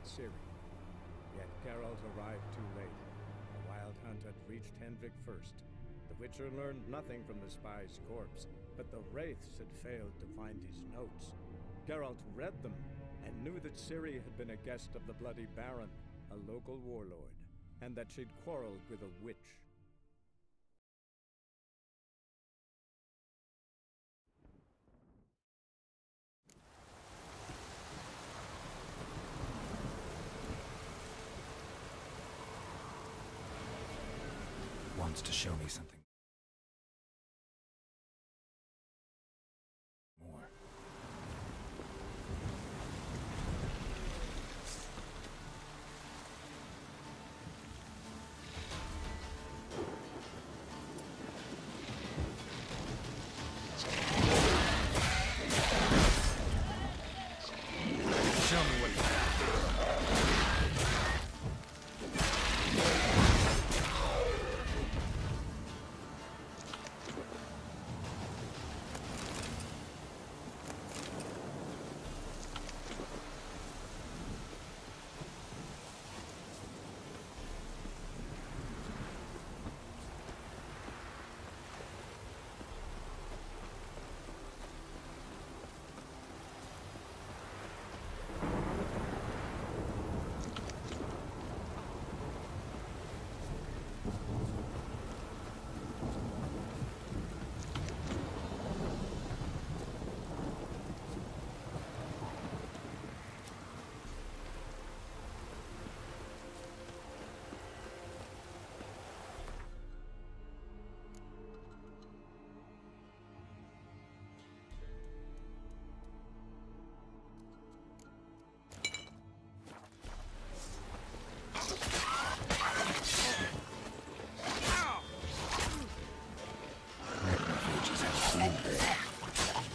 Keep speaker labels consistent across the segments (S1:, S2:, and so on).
S1: Ciri. Yet Geralt arrived too late. The Wild Hunt had reached Hendrik first. The Witcher learned nothing from the spy's corpse, but the Wraiths had failed to find his notes. Geralt read them and knew that Ciri had been a guest of the Bloody Baron, a local warlord, and that she'd quarreled with a witch.
S2: Wants to show me something more. Show me what you have.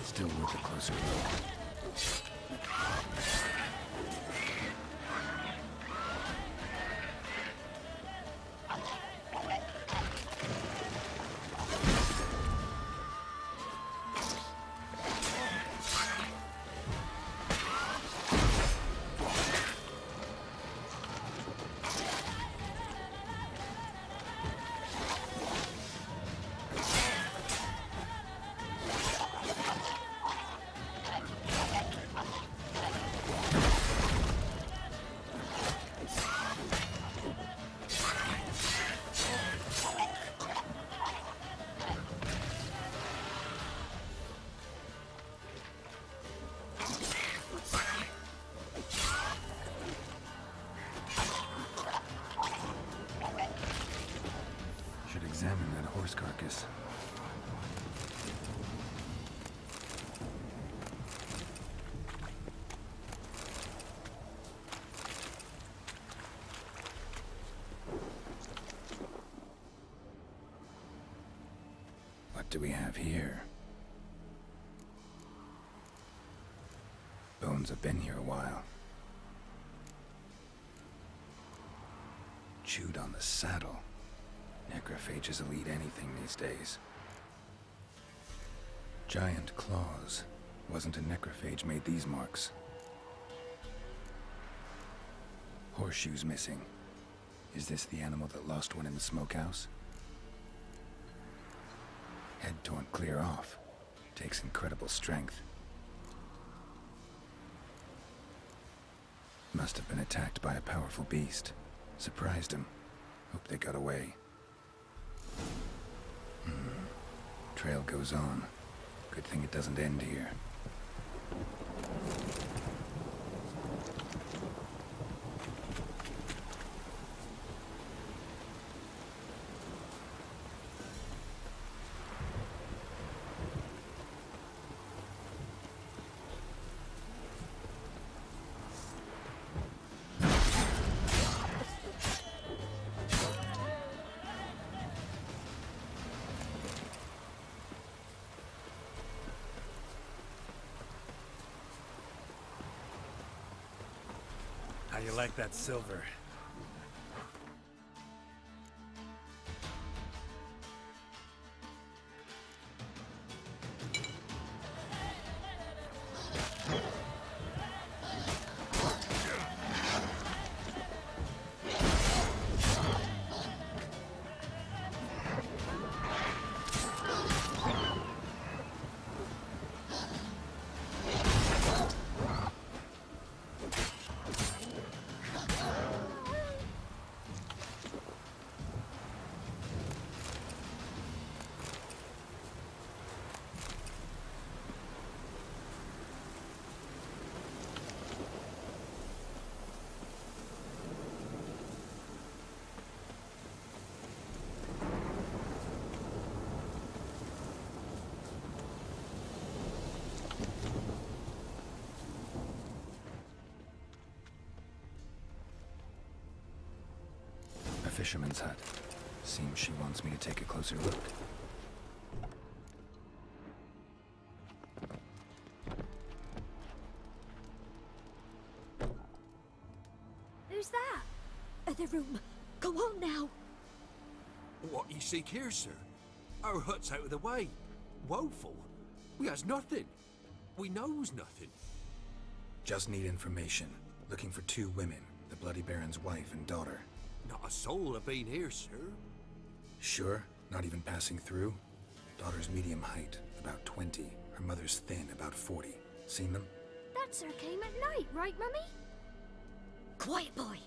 S2: Still worth a closer look. Examine that horse carcass. What do we have here? Bones have been here a while. Chewed on the saddle. Necrophages will eat anything these days. Giant claws. Wasn't a necrophage made these marks. Horseshoes missing. Is this the animal that lost one in the smokehouse? Head torn clear off. Takes incredible strength. Must have been attacked by a powerful beast. Surprised him. Hope they got away. Trail goes on. Good thing it doesn't end here.
S3: How you like that silver?
S2: fisherman's hut. Seems she wants me to take a closer look.
S4: Who's that? Other room. Go on now.
S5: What you seek here, sir? Our hut's out of the way. Woeful. We has nothing. We knows nothing.
S2: Just need information. Looking for 2 women, the Bloody Baron's wife and daughter.
S5: Not a soul have been here, sir.
S2: Sure? Not even passing through? Daughter's medium height, about 20. Her mother's thin, about 40. Seen them?
S4: That sir came at night, right, Mummy? Quiet, boy.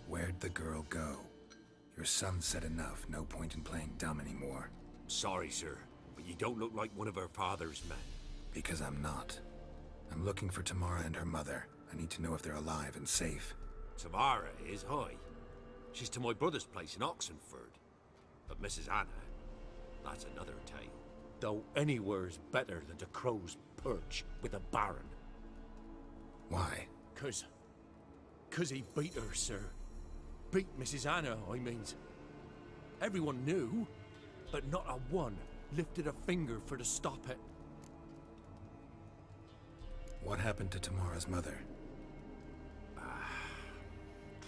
S2: Where'd the girl go? Your son said enough, no point in playing dumb anymore.
S5: Sorry, sir, but you don't look like one of our father's men.
S2: Because I'm not. I'm looking for Tamara and her mother. I need to know if they're alive and safe.
S5: Tamara is, aye. She's to my brother's place in Oxenford. But Mrs. Anna, that's another tale. Though anywhere's better than to Crow's Perch with a baron.
S2: Why?
S5: Cause he beat her, sir. Beat Mrs. Anna, I means. Everyone knew, but not a one lifted a finger for to stop it.
S2: What happened to Tamara's mother?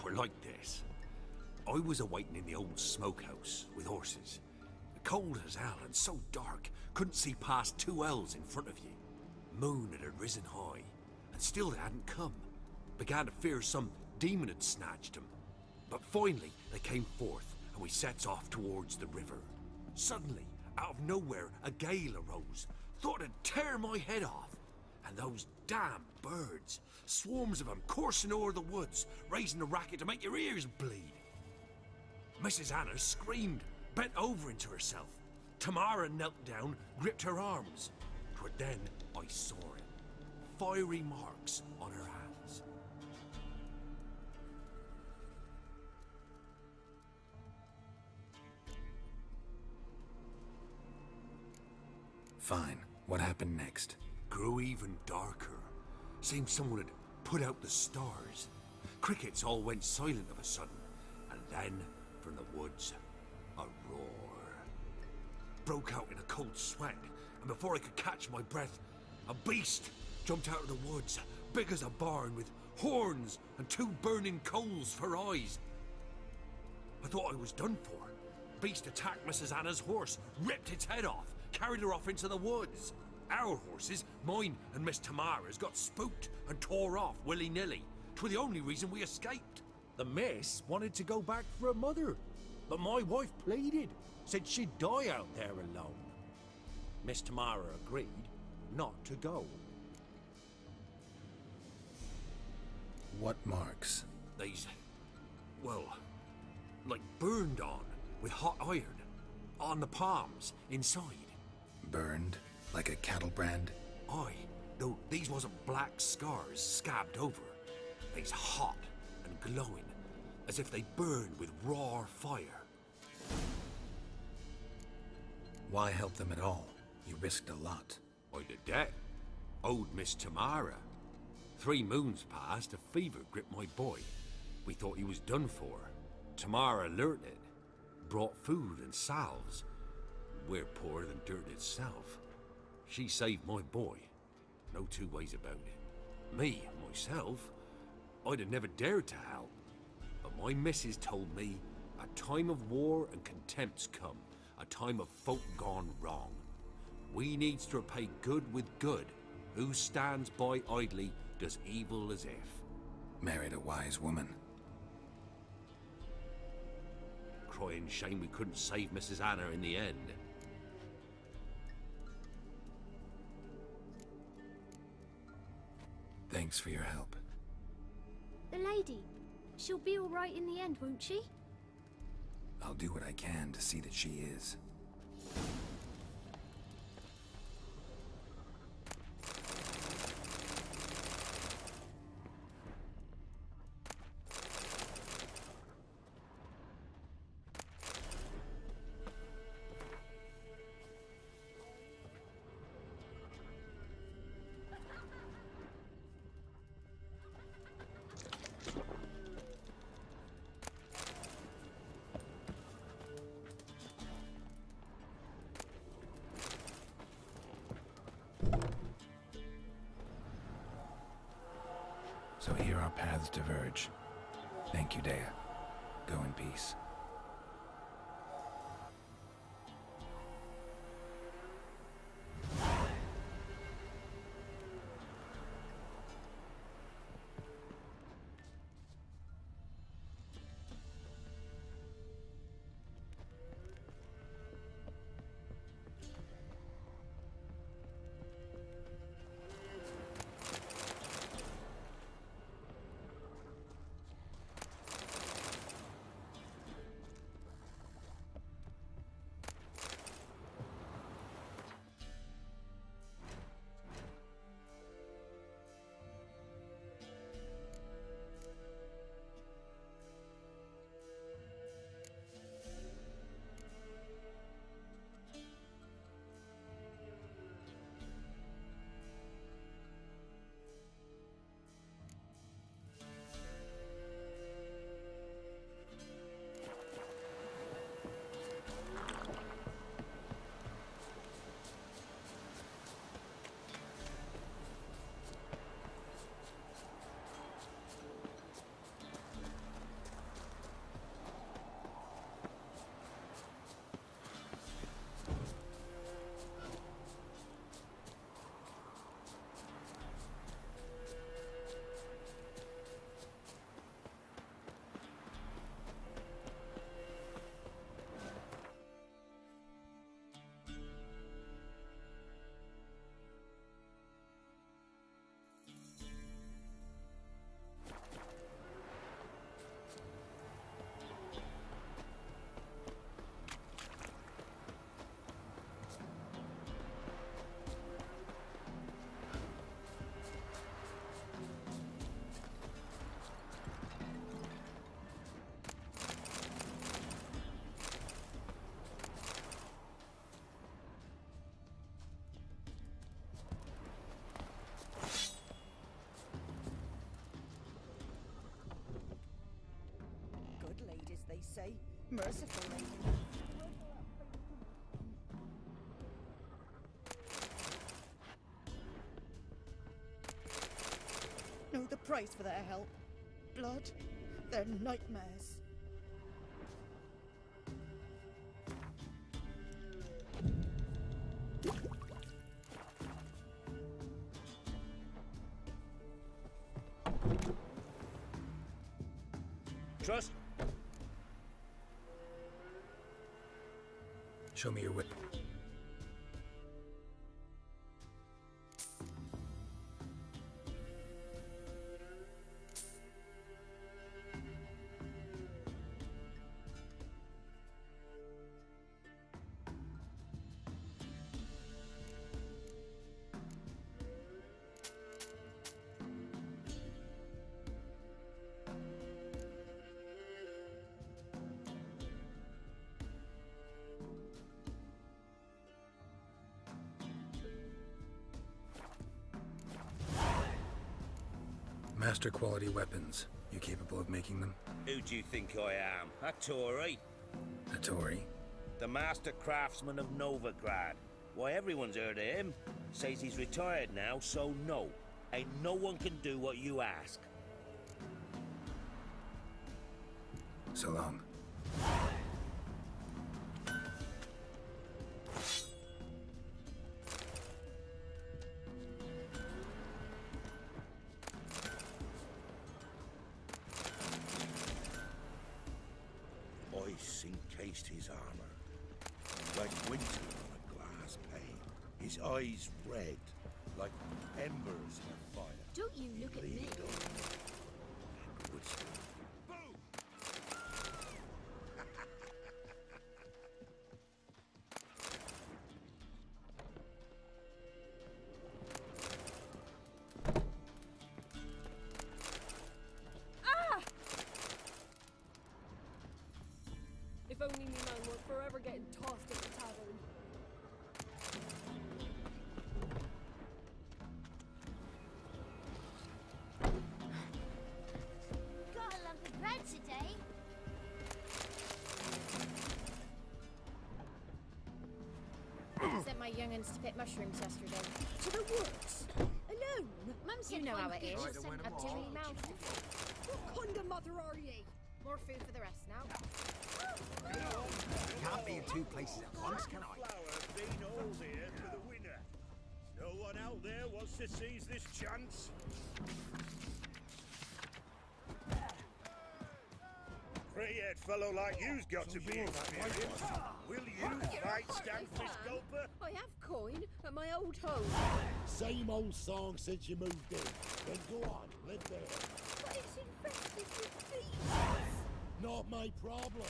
S5: We're like this. I was awaiting in the old smokehouse with horses. Cold as hell and so dark, couldn't see past 2 ells in front of you. Moon had risen high, and still they hadn't come. Began to fear some demon had snatched them. But finally, they came forth, and we sets off towards the river. Suddenly, out of nowhere, a gale arose. Thought it'd tear my head off. And those damn birds, swarms of them coursing o'er the woods, raising a racket to make your ears bleed. Mrs. Anna screamed, bent over into herself. Tamara knelt down, gripped her arms. 'Twere then I saw it. Fiery marks on her hands.
S2: Fine. What happened next?
S5: Grew even darker. Seemed someone had put out the stars. Crickets all went silent of a sudden. And then, from the woods, a roar. Broke out in a cold sweat, and before I could catch my breath, a beast jumped out of the woods, big as a barn, with horns and 2 burning coals for eyes. I thought I was done for. Beast attacked Mrs. Anna's horse, ripped its head off, carried her off into the woods. Our horses, mine and Miss Tamara's, got spooked and tore off willy-nilly. 'Twere the only reason we escaped. The miss wanted to go back for her mother, but my wife pleaded, said she'd die out there alone. Miss Tamara agreed not to go.
S2: What marks?
S5: These, well, like burned on with hot iron, on the palms, inside.
S2: Burned? Like a cattle brand?
S5: Aye, though these wasn't black scars scabbed over. They's hot and glowing, as if they burned with raw fire.
S2: Why help them at all? You risked a lot.
S5: I'd a debt. Owed Miss Tamara. 3 moons passed, a fever gripped my boy. We thought he was done for. Tamara learnt it. Brought food and salves. We're poorer than dirt itself. She saved my boy. No 2 ways about it. Me, myself, I'd have never dared to help. But my missus told me a time of war and contempt's come. A time of folk gone wrong. We needs to repay good with good. Who stands by idly does evil as if.
S2: Married a wise woman.
S5: Crying shame we couldn't save Mrs. Anna in the end.
S2: Thanks for your help.
S4: The lady. She'll be all right in the end, won't she?
S2: I'll do what I can to see that she is. So here our paths diverge. Thank you, Dea. Go in peace.
S6: They say, merciful lady. Know the price for their help. Blood, their nightmares.
S5: Trust.
S2: Show me your way. Master quality weapons. You capable of making them?
S7: Who do you think I am? A Tory?
S2: A Tory?
S7: The master craftsman of Novigrad. Why, everyone's heard of him. Says he's retired now, so no. Ain't no one can do what you ask.
S2: So long.
S7: Ice encased his armor, like winter on a glass pane. His eyes red, like embers in a fire.
S4: Don't you look at me.
S7: Leaned over and whispered, "Boom!"
S8: If only me man were forever getting tossed at the tavern.
S4: Got a lump of bread today.
S9: Sent my young'uns to pick mushrooms yesterday.
S6: To the woods? Alone?
S4: Mum said You know how it is.
S8: I'm too many mouths to feed. What kind of mother are ye?
S4: More food for the rest now.
S9: Can't be in two places at once, can I?
S10: Flower being all here for the winner. No one out there wants to seize this chance. Grey-haired fellow like you's got to be experienced. Will you fight Stanfish Gulper?
S8: I have coin at my old home.
S11: Same old song since you moved in. Then go on, live there.
S8: But it's infested with thieves.
S11: Not my problem.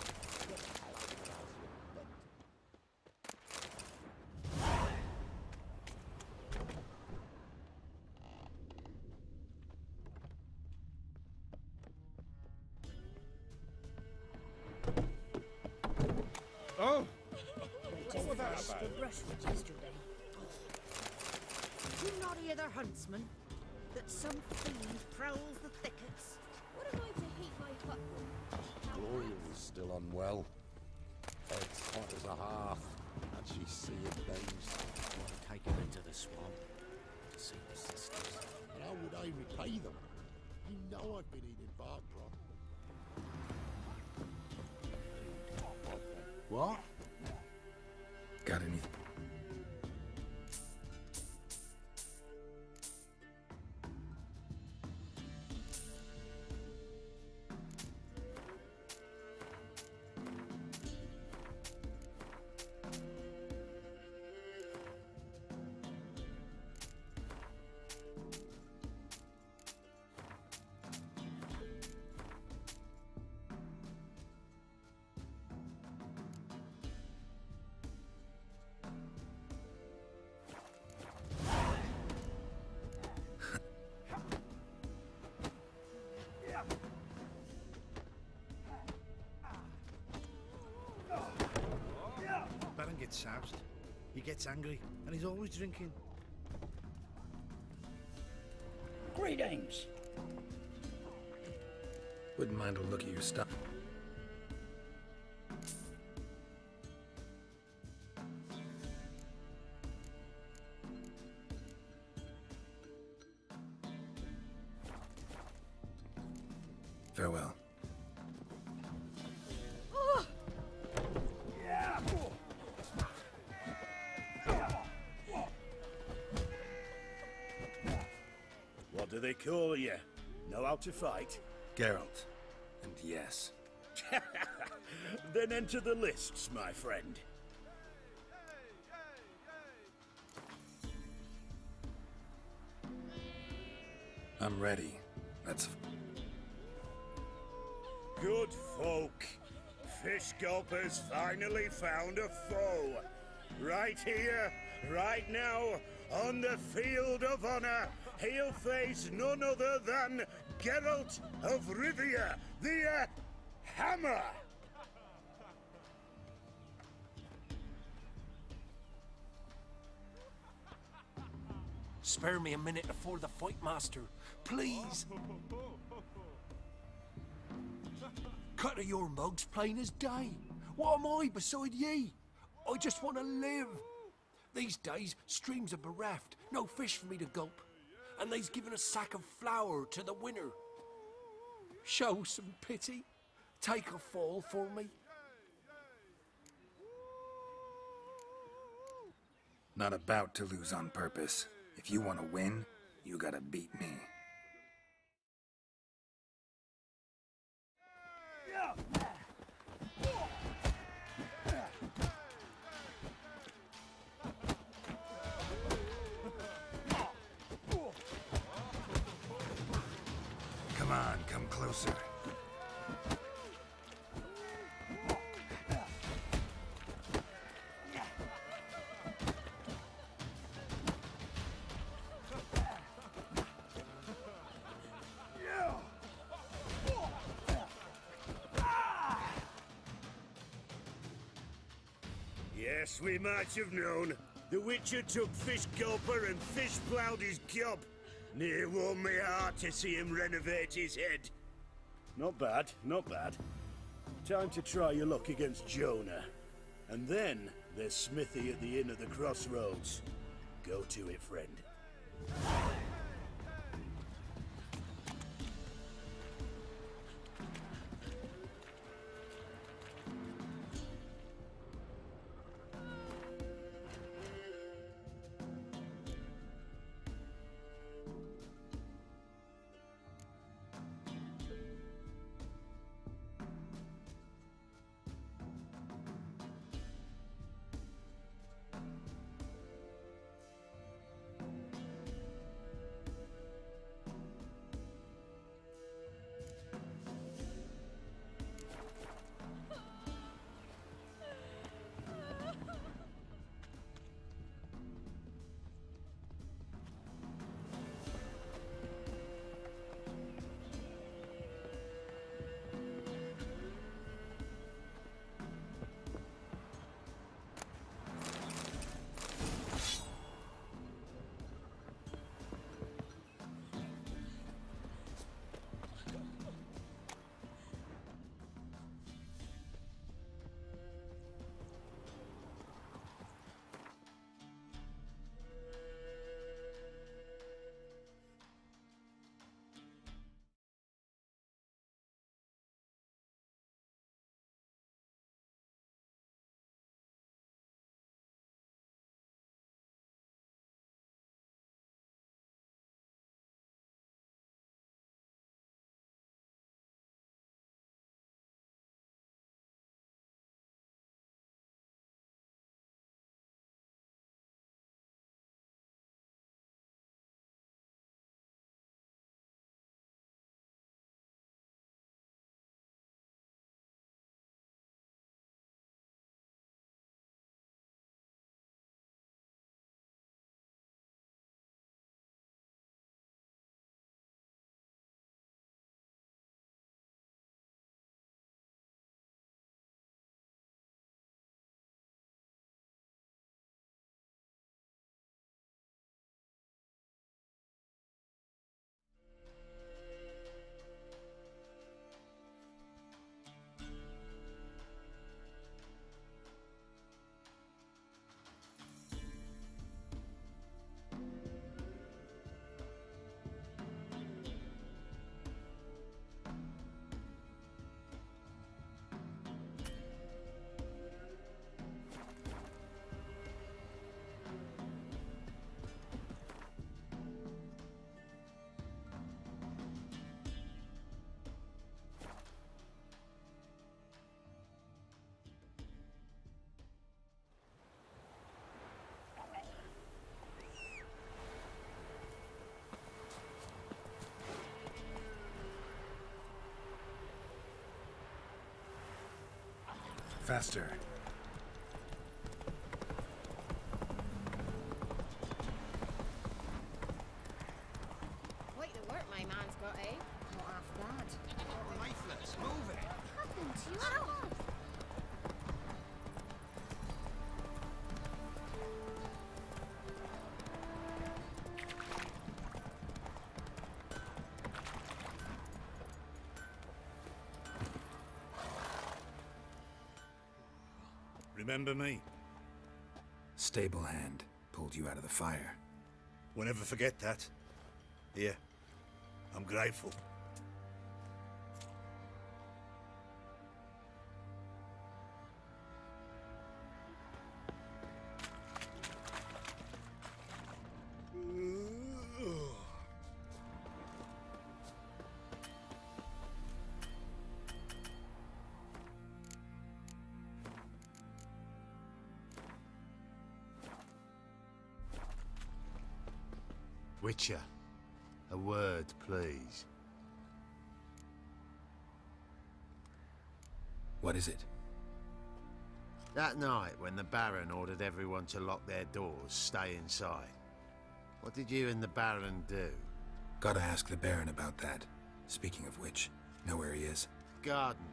S1: Oh!
S4: What was that about? The brushwood yesterday.
S6: Do you not hear the huntsman? That some fiend prowls the thickets?
S8: What am I to heat my hut with?
S9: Gloria's still unwell. Head's hot as a hearth, and she's seeing things.
S7: I want to take her into the swamp to see the sisters.
S11: And how would I repay them? You know I've been eating bark rot.
S9: What?
S2: Got anything?
S3: Baron gets soused. He gets angry, and he's always drinking.
S12: Greetings.
S2: Wouldn't mind a look at your stuff. Farewell.
S10: What do they call you? Know how to fight?
S2: Geralt. And yes.
S10: Then enter the lists, my friend.
S2: I'm ready. Let's...
S10: Good folk. Fish Gulper's finally found a foe. Right here, right now, on the field of honor, he'll face none other than Geralt of Rivia, the Hammer!
S5: Spare me a minute before the fight, master. Please. Cut of your mugs plain as day. What am I beside ye? I just want to live. These days, streams are bereft. No fish for me to gulp. And they's given a sack of flour to the winner. Show some pity. Take a fall for me.
S2: Not about to lose on purpose. If you want to win, you gotta beat me. Come on, come closer.
S10: Yes, we might have known. The Witcher took Fish Gulper and fish-ploughed his gob. Near warmed me heart to see him renovate his head. Not bad, not bad. Time to try your luck against Jonah. And then there's Smithy at the Inn of the Crossroads. Go to it, friend.
S2: Faster.
S13: Quite the work my man's got, eh? Not half bad.
S5: Lifeless, move it!
S13: What happened to you?
S3: Remember me?
S2: Stable hand pulled you out of the fire.
S3: We'll never forget that. Here, I'm grateful.
S14: Witcher, a word, please.
S2: What is it?
S14: That night when the Baron ordered everyone to lock their doors, stay inside. What did you and the Baron do?
S2: Gotta ask the Baron about that. Speaking of which, know where he is?
S14: Garden.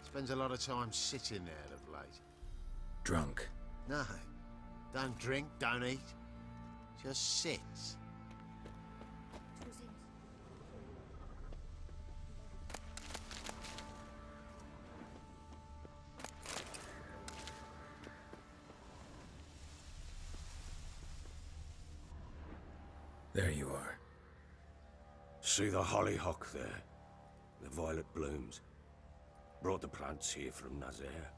S14: Spends a lot of time sitting there of late.
S2: Drunk.
S14: No. Don't drink, don't eat. Just sits.
S2: There you are.
S10: See the hollyhock there? The violet blooms. Brought the plants here from Nazaire.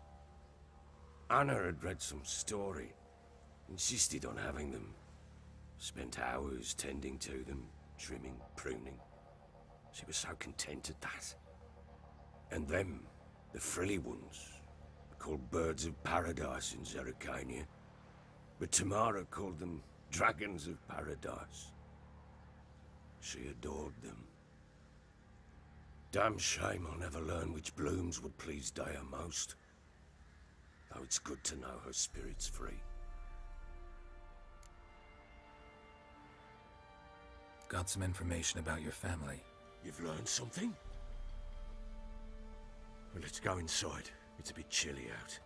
S10: Anna had read some story. Insisted on having them. Spent hours tending to them, trimming, pruning. She was so content at that. And them, the frilly ones, called birds of paradise in Zerrikania. But Tamara called them dragons of paradise. She adored them. Damn shame I'll never learn which blooms would please Daya most. Though it's good to know her spirit's free.
S2: Got some information about your family.
S10: You've learned something? Well, let's go inside. It's a bit chilly out.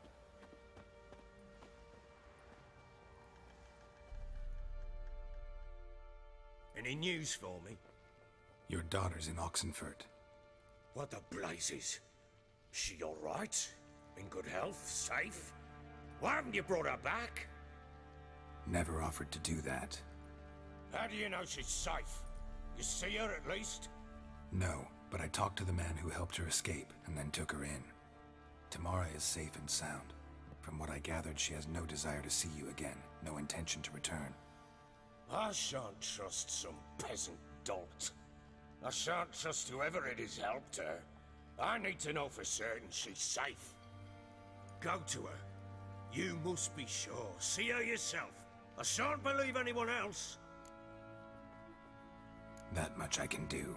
S10: Any news for me?
S2: Your daughter's in Oxenfurt.
S10: What the blazes? She all right? In good health? Safe? Why haven't you brought her back?
S2: Never offered to do that.
S10: How do you know she's safe? You see her at least?
S2: No, but I talked to the man who helped her escape and then took her in. Tamara is safe and sound. From what I gathered, she has no desire to see you again, no intention to return.
S10: I shan't trust some peasant dolt. I shan't trust whoever it is helped her. I need to know for certain she's safe. Go to her. You must be sure. See her yourself. I shan't believe anyone else.
S2: That much I can do.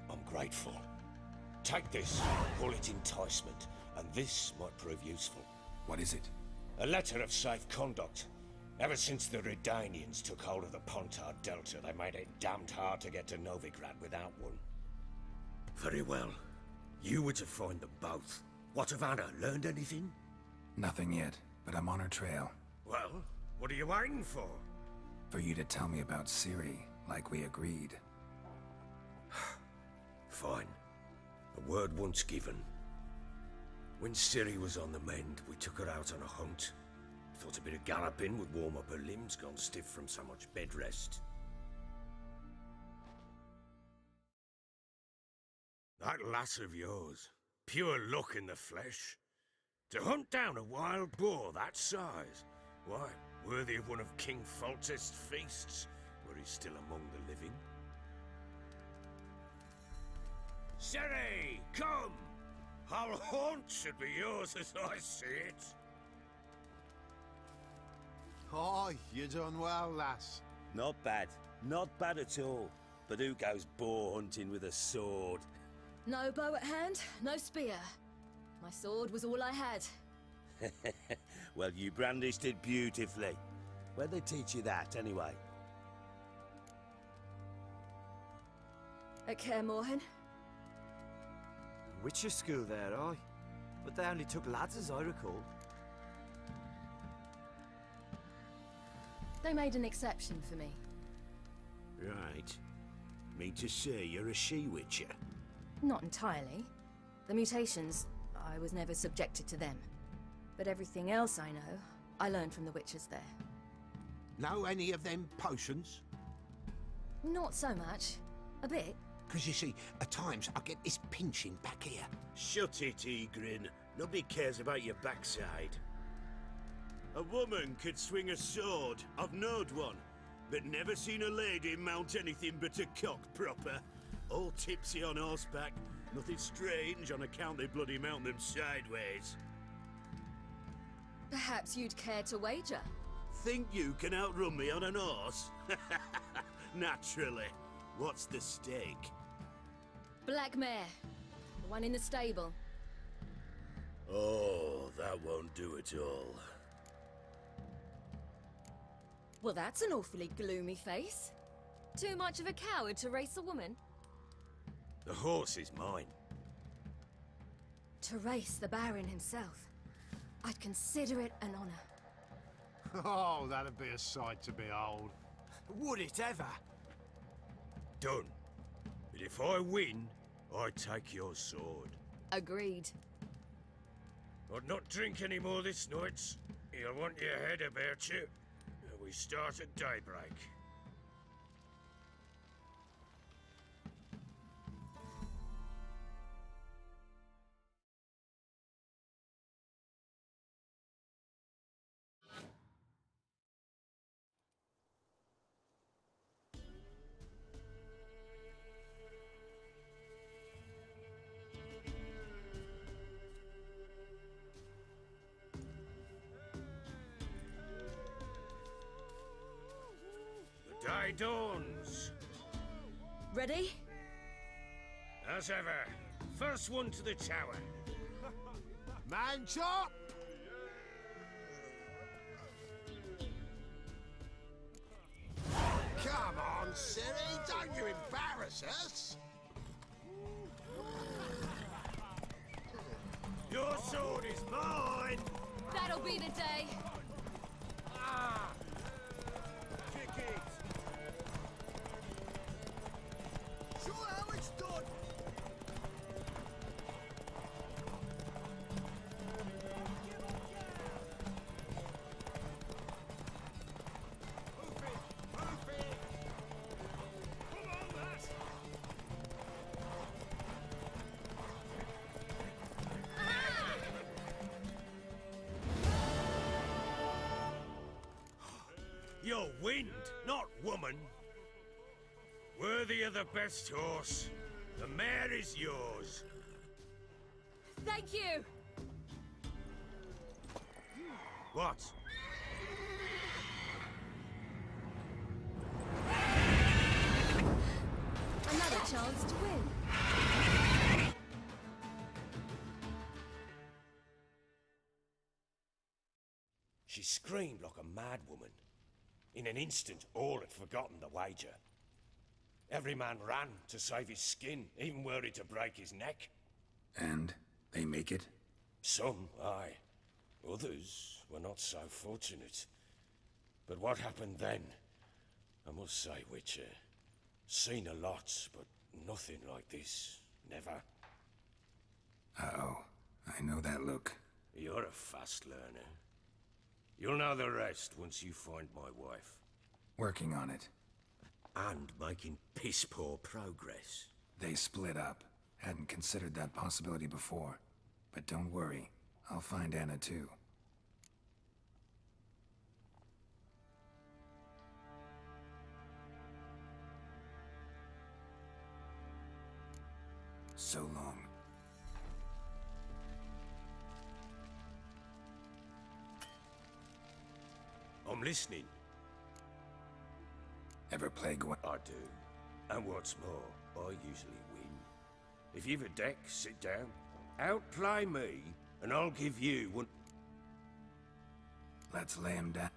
S10: I'm grateful. Take this, call it enticement, and this might prove useful.
S2: What is it?
S10: A letter of safe conduct. Ever since the Redanians took hold of the Pontar Delta, they made it damned hard to get to Novigrad without one. Very well. You were to find them both. What of Anna? Learned anything?
S2: Nothing yet, but I'm on her trail.
S10: Well, what are you waiting for?
S2: For you to tell me about Ciri, like we agreed.
S10: Fine. A word once given. When Ciri was on the mend, we took her out on a hunt. Thought a bit of galloping would warm up her limbs, gone stiff from so much bed rest. That lass of yours, pure luck in the flesh. To hunt down a wild boar that size, why, worthy of one of King Foltest's feasts, where he's still among the living. Ciri, come! Our haunt should be yours as I see it.
S14: Oh, you done well, lass.
S7: Not bad. Not bad at all. But who goes boar hunting with a sword?
S8: No bow at hand, no spear.
S15: My sword was all I had.
S7: Well, you brandished it beautifully. Where'd they teach you that, anyway?
S15: At Kaer Morhen.
S16: Witcher school there, aye. But they only took lads, as I recall.
S15: They made an exception for me.
S7: Right. Mean to say you're a she-witcher?
S15: Not entirely. The mutations, I was never subjected to them. But everything else I know, I learned from the witches there.
S5: Know any of them potions?
S15: Not so much. A bit.
S5: Because you see, at times I get this pinching back here.
S10: Shut it, Egrin. Nobody cares about your backside. A woman could swing a sword. I've knowed one. But never seen a lady mount anything but a cock proper. All tipsy on horseback. Nothing strange on account they bloody mount them sideways.
S15: Perhaps you'd care to wager?
S10: Think you can outrun me on an horse? Naturally. What's the stake?
S15: Black mare. The one in the stable.
S10: Oh, that won't do it all.
S15: Well, that's an awfully gloomy face. Too much of a coward to race a woman?
S10: The horse is mine.
S15: To race the Baron himself. I'd consider it an honor.
S14: Oh, that'd be a sight to behold.
S16: Would it ever?
S10: Done. But if I win, I take your sword.
S15: Agreed.
S10: I'd not drink any more this night. You'll want your head about you. We start at daybreak. Day dawns.
S15: Ready?
S10: As ever. First one to the tower.
S14: Man chop!
S11: Come on, Ciri, don't you embarrass us!
S10: Your sword is mine!
S15: That'll be the day.
S10: Ah! Kick it!
S11: Show how it's done!
S10: You're wind, not woman. Worthy of the best horse. The mare is yours.
S15: Thank you!
S10: What?
S15: Another chance to win.
S10: She screamed like a mad woman. In an instant, all had forgotten the wager. Every man ran to save his skin, even worried to break his neck.
S2: And they make it?
S10: Some, aye. Others were not so fortunate. But what happened then? I must say, Witcher, seen a lot, but nothing like this. Never.
S2: Uh-oh. I know that look.
S10: You're a fast learner. You'll know the rest once you find my wife.
S2: Working on it.
S10: And making piss-poor progress.
S2: They split up. Hadn't considered that possibility before. But don't worry. I'll find Anna too. So long.
S10: I'm listening.
S2: Ever play Gwen?
S10: I do. And what's more, I usually win. If you've a deck, sit down. Outplay me, and I'll give you one.
S2: Let's lay him down.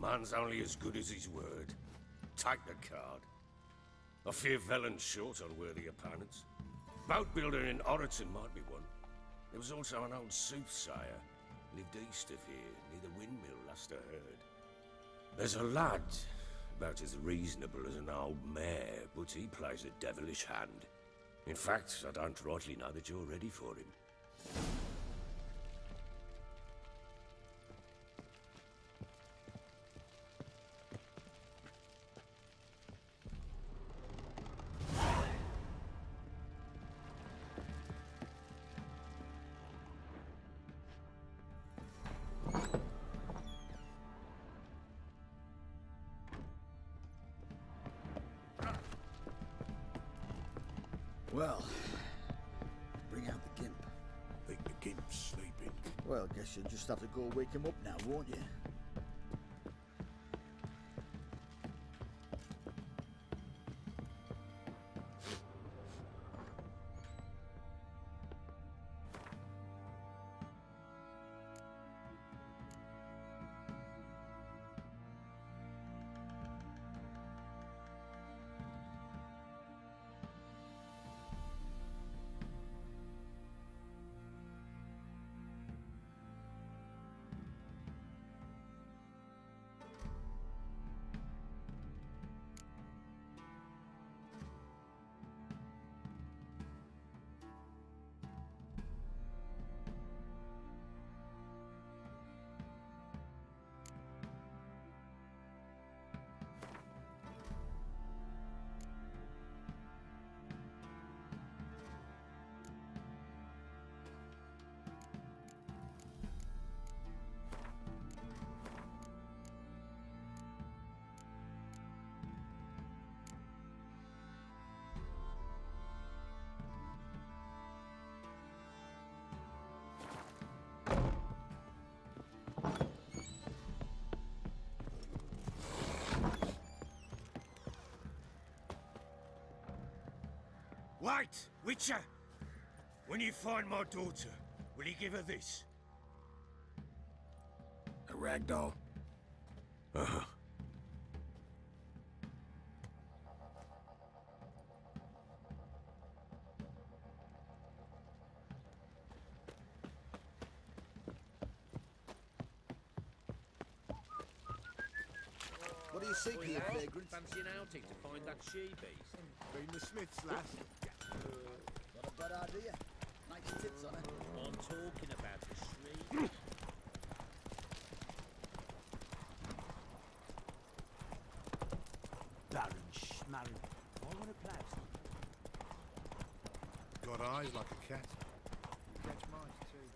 S10: Man's only as good as his word. Take the card. I fear Velen's short on worthy opponents. Boat builder in Oroton might be one. There was also an old soothsayer. Lived east of here, near the windmill, last I heard. There's a lad, about as reasonable as an old mare, but he plays a devilish hand. In fact, I don't rightly know that you're ready for him.
S17: Well, bring out the Gimp.
S3: Think the Gimp's sleeping.
S17: Well, guess you'll just have to go wake him up now, won't you?
S10: Wait, Witcher! When you find my daughter, will you give her this?
S2: A ragdoll?
S3: Uh-huh.
S17: What do you seek here, vagrant?
S7: Fancy an outing to find that she-beast?
S3: Been the Smith's lass.
S17: Not a bad idea. Nice tits on her.
S7: I'm talking about the shreed.
S12: Baron Schmarren. All on a place.
S3: Got eyes like a cat. You catch mice too.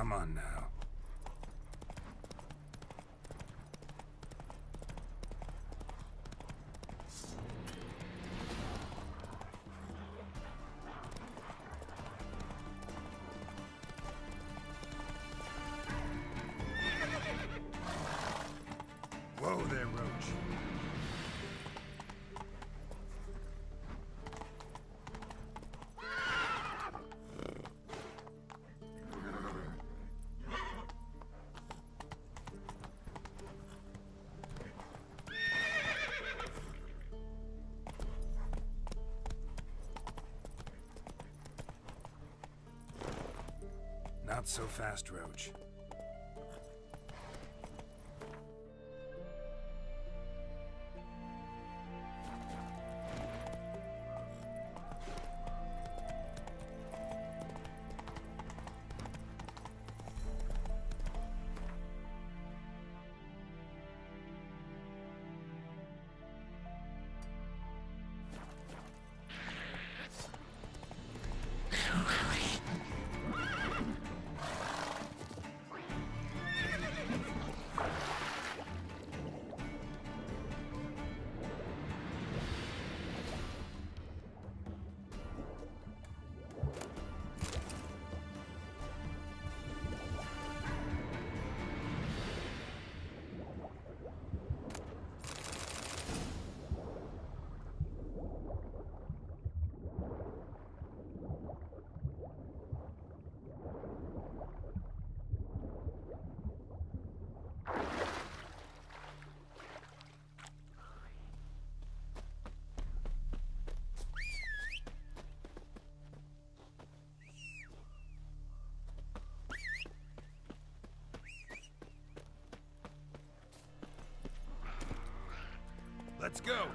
S2: Come on now. Whoa there, Roach. Not so fast, Roach. Let's go!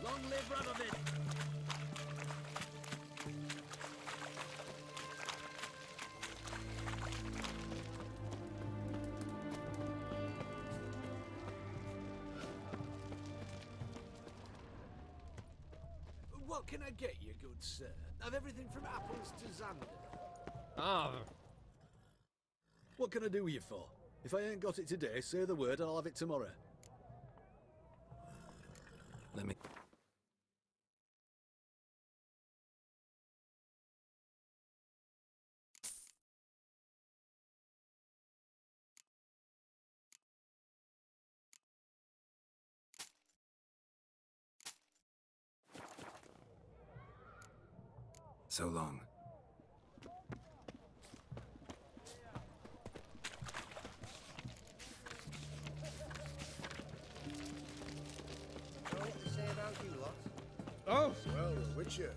S12: Long live Radovid!
S18: What can I get you, good sir? I've everything from apples to Xander.
S19: Ah. What can I do with you for? If I ain't got it today, say the word and I'll have it tomorrow.
S2: Let me... So long.
S17: Know what they say about you lot?
S3: Oh, well, a Witcher.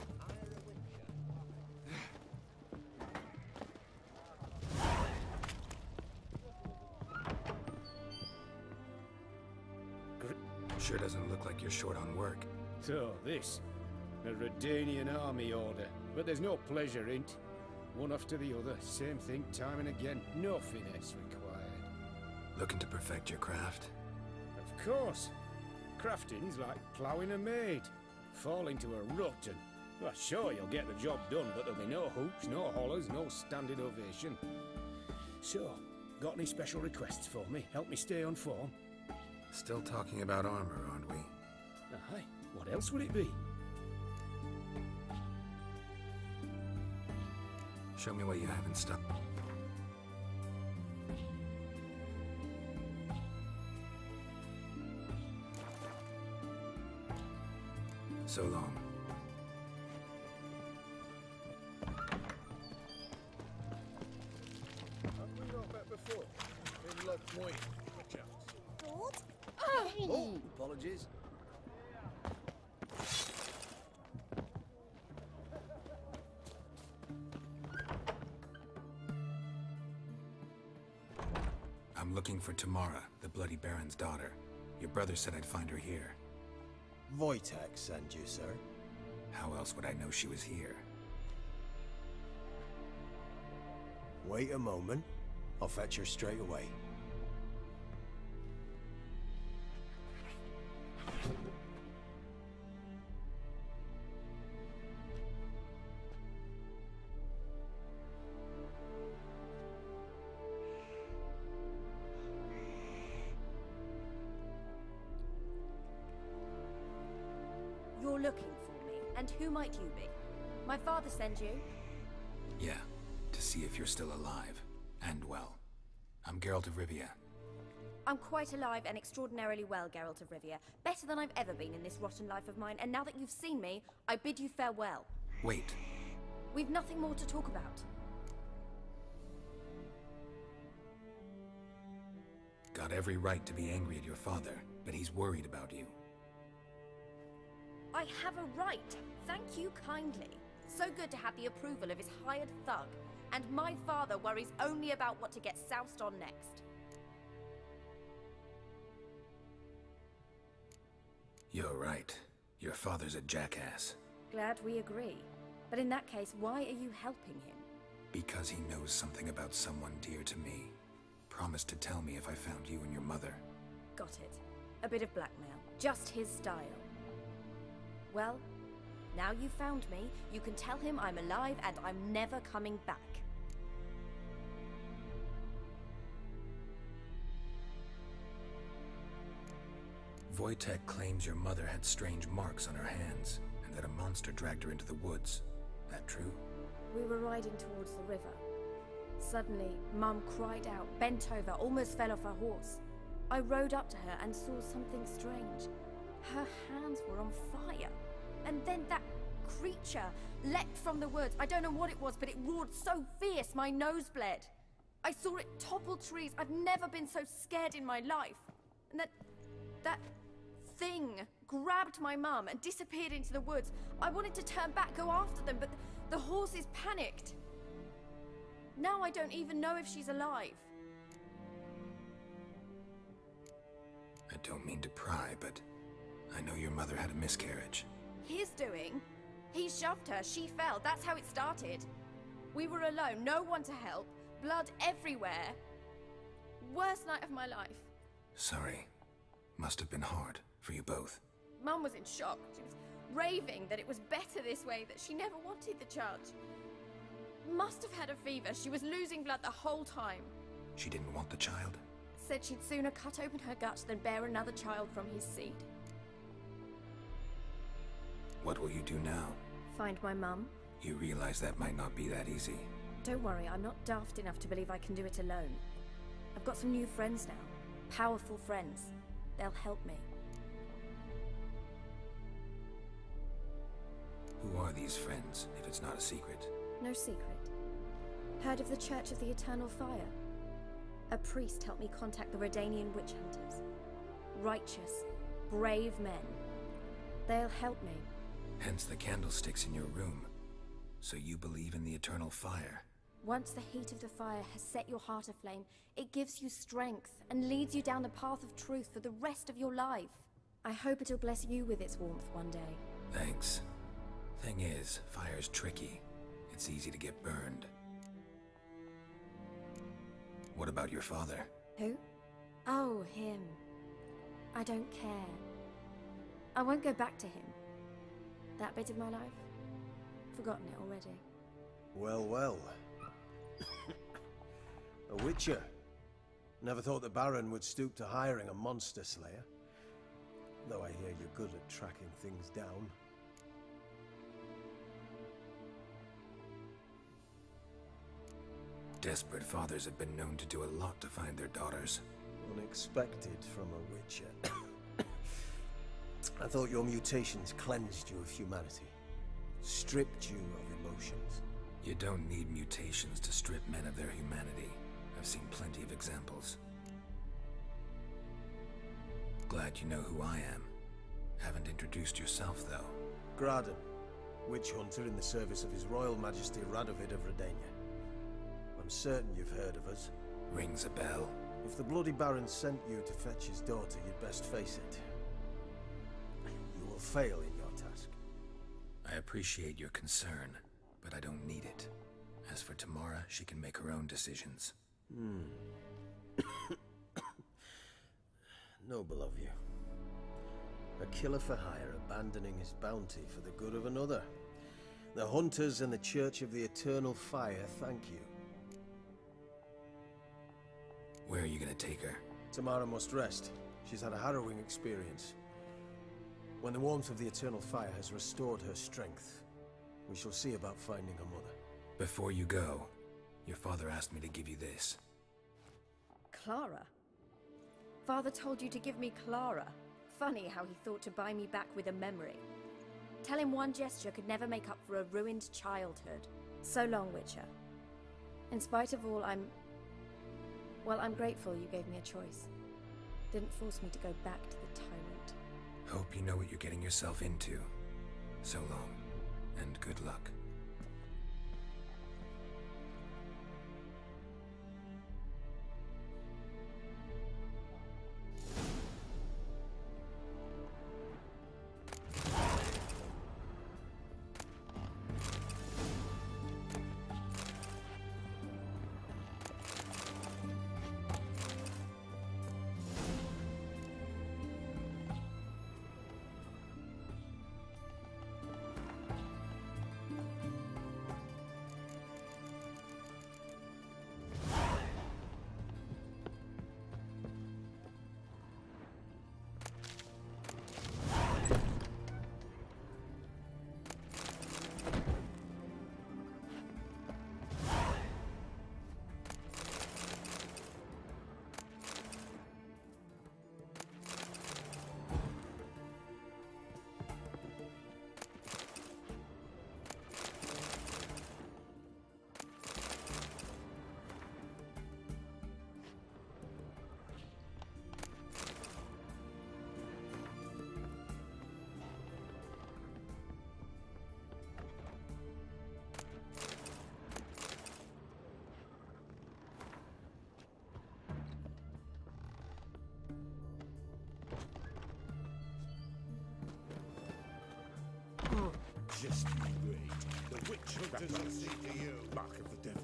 S2: Sure doesn't look like you're short on work.
S1: So, this. A Redanian army order. But there's no pleasure in it. One after the other, same thing time and again. No finesse required.
S2: Looking to perfect your craft?
S1: Of course. Crafting's like ploughing a maid. Fall into a rut and... Well, sure, you'll get the job done, but there'll be no hoops, no hollers, no standing ovation. So, got any special requests for me? Help me stay on form?
S2: Still talking about armor, aren't we?
S1: Aye. What else would it be?
S2: Show me what you have in stock. So long.
S19: Have we not met before? In Lockmoy, perchance?
S6: Lord?
S19: Oh, apologies.
S2: I'm looking for Tamara, the Bloody Baron's daughter. Your brother said I'd find her here.
S20: Wojtek sent you, sir.
S2: How else would I know she was here?
S20: Wait a moment. I'll fetch her straight away.
S21: You're looking for me, and who might you be? My father sent you?
S2: Yeah, to see if you're still alive. And well. I'm Geralt of Rivia.
S21: I'm quite alive and extraordinarily well, Geralt of Rivia. Better than I've ever been in this rotten life of mine, and now that you've seen me, I bid you farewell.
S2: Wait.
S21: We've nothing more to talk about.
S2: Got every right to be angry at your father, but he's worried about you.
S21: I have a right. Thank you kindly. So good to have the approval of his hired thug. And my father worries only about what to get soused on next.
S2: You're right. Your father's a jackass.
S21: Glad we agree. But in that case, why are you helping him?
S2: Because he knows something about someone dear to me. Promised to tell me if I found you and your mother.
S21: Got it. A bit of blackmail. Just his style. Well, now you've found me, you can tell him I'm alive and I'm never coming back.
S2: Wojtek claims your mother had strange marks on her hands, and that a monster dragged her into the woods. That true?
S21: We were riding towards the river. Suddenly, Mum cried out, bent over, almost fell off her horse. I rode up to her and saw something strange. Her hands were on fire. And then that creature leapt from the woods. I don't know what it was, but it roared so fierce my nose bled. I saw it topple trees. I've never been so scared in my life. And that thing grabbed my mum and disappeared into the woods. I wanted to turn back, go after them, but the horses panicked. Now I don't even know if she's alive.
S2: I don't mean to pry, but I know your mother had a miscarriage.
S21: His doing? He shoved her, she fell, that's how it started. We were alone, no one to help, blood everywhere. Worst night of my life.
S2: Sorry. Must have been hard for you both.
S21: Mum was in shock. She was raving that it was better this way, that she never wanted the child. Must have had a fever. She was losing blood the whole time.
S2: She didn't want the child?
S21: Said she'd sooner cut open her guts than bear another child from his seed.
S2: What will you do now?
S21: Find my mum.
S2: You realize that might not be that easy.
S21: Don't worry, I'm not daft enough to believe I can do it alone. I've got some new friends now. Powerful friends. They'll help me.
S2: Who are these friends, if it's not a secret?
S21: No secret. Heard of the Church of the Eternal Fire? A priest helped me contact the Redanian witch hunters. Righteous, brave men. They'll help me.
S2: Hence the candlesticks in your room. So you believe in the eternal fire?
S21: Once the heat of the fire has set your heart aflame, it gives you strength and leads you down the path of truth for the rest of your life. I hope it'll bless you with its warmth one day.
S2: Thanks. Thing is, fire's tricky. It's easy to get burned. What about your father?
S21: Who? Oh, him. I don't care. I won't go back to him. That bit of my life? Forgotten it already.
S20: Well, well. A witcher. Never thought the Baron would stoop to hiring a monster slayer. Though I hear you're good at tracking things down.
S2: Desperate fathers have been known to do a lot to find their daughters.
S20: Unexpected from a witcher. I thought your mutations cleansed you of humanity, stripped you of emotions.
S2: You don't need mutations to strip men of their humanity. I've seen plenty of examples. Glad you know who I am. Haven't introduced yourself, though.
S20: Graden, witch hunter in the service of His Royal Majesty Radovid of Redania. I'm certain you've heard of us.
S2: Rings a bell.
S20: If the Bloody Baron sent you to fetch his daughter, you'd best face it. You will fail in your task.
S2: I appreciate your concern, but I don't need it. As for Tamara, she can make her own decisions.
S20: Noble of you. A killer for hire abandoning his bounty for the good of another. The Hunters and the Church of the Eternal Fire thank you.
S2: Where are you gonna take her?
S20: Tamara must rest. She's had a harrowing experience. When the warmth of the Eternal Fire has restored her strength, we shall see about finding her mother.
S2: Before you go, your father asked me to give you this.
S21: Clara? Father told you to give me Clara. Funny how he thought to buy me back with a memory. Tell him one gesture could never make up for a ruined childhood. So long, Witcher. In spite of all, I'm grateful you gave me a choice. Didn't force me to go back to the tyrant.
S2: Hope you know what you're getting yourself into. So long, and good luck.
S10: Just you wait. The witch hunters will see to you. Mark of the devil.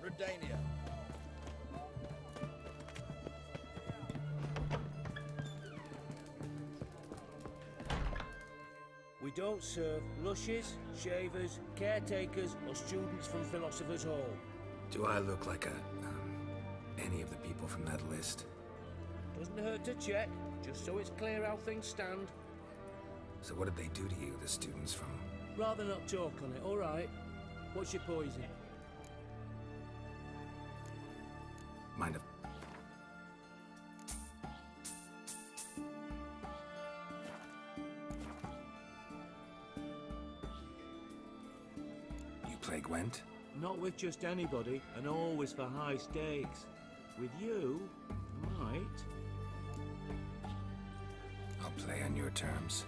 S17: Redania.
S7: We don't serve lushes, shavers, caretakers, or students from Philosopher's Hall.
S2: Do I look like any of the people from that list?
S7: Doesn't hurt to check, just so it's clear how things stand.
S2: So what did they do to you, the students from...
S7: Rather not talk on it, all right? What's your poison?
S2: Mind if... You play Gwent?
S7: Not with just anybody, and always for high stakes. With you, might.
S2: I'll play on your terms.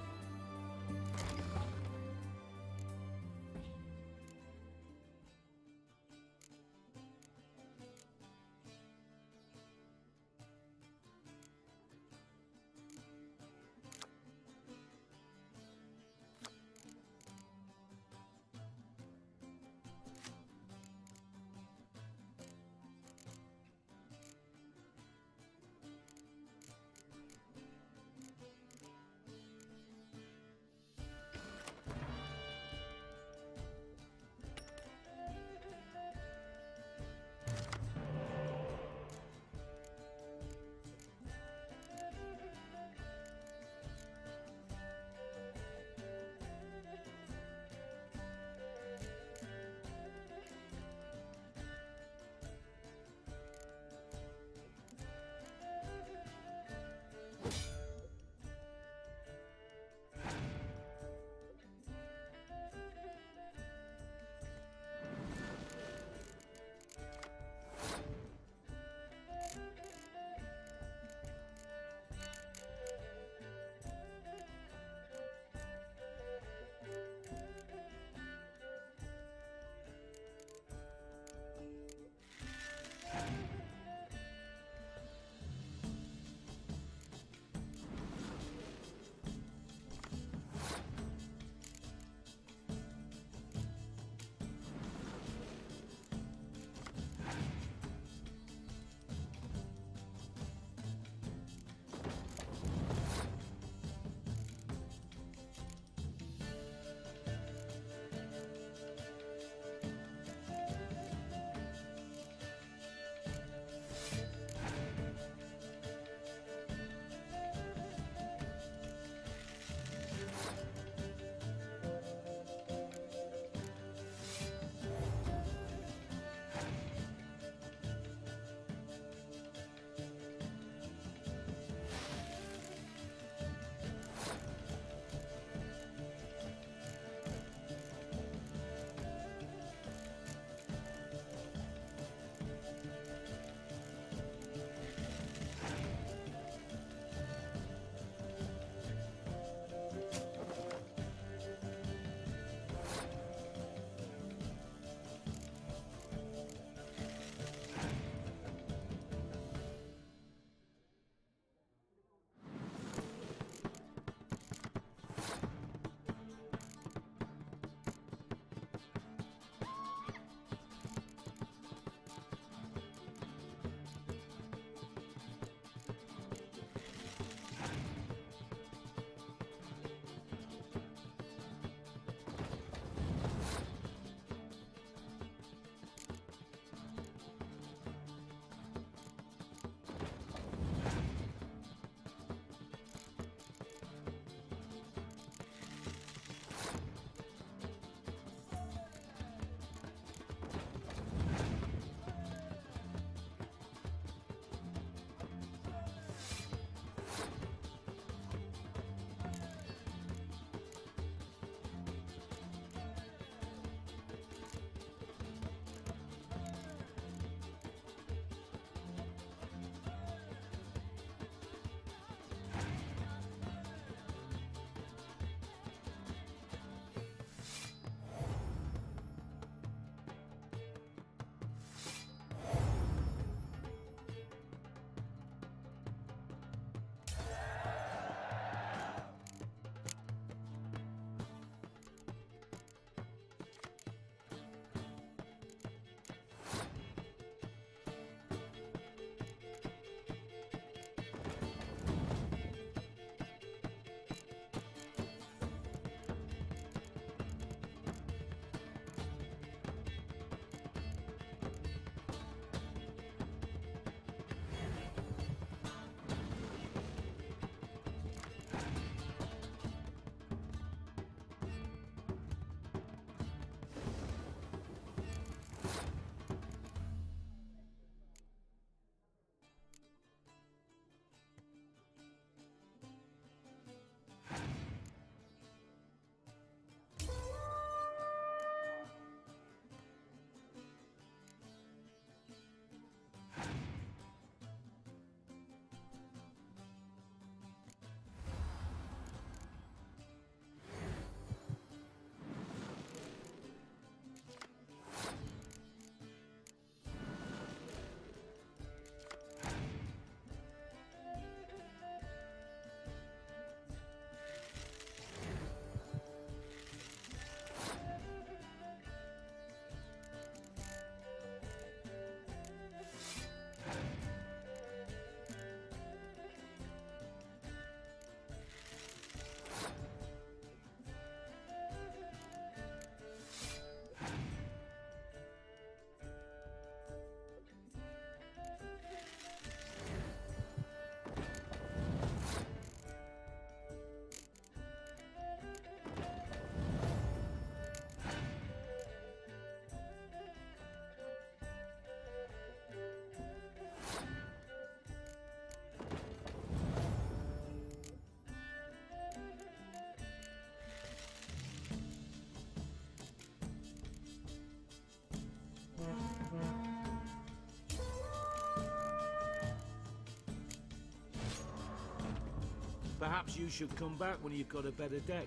S10: Perhaps you should come back when you've got a better deck.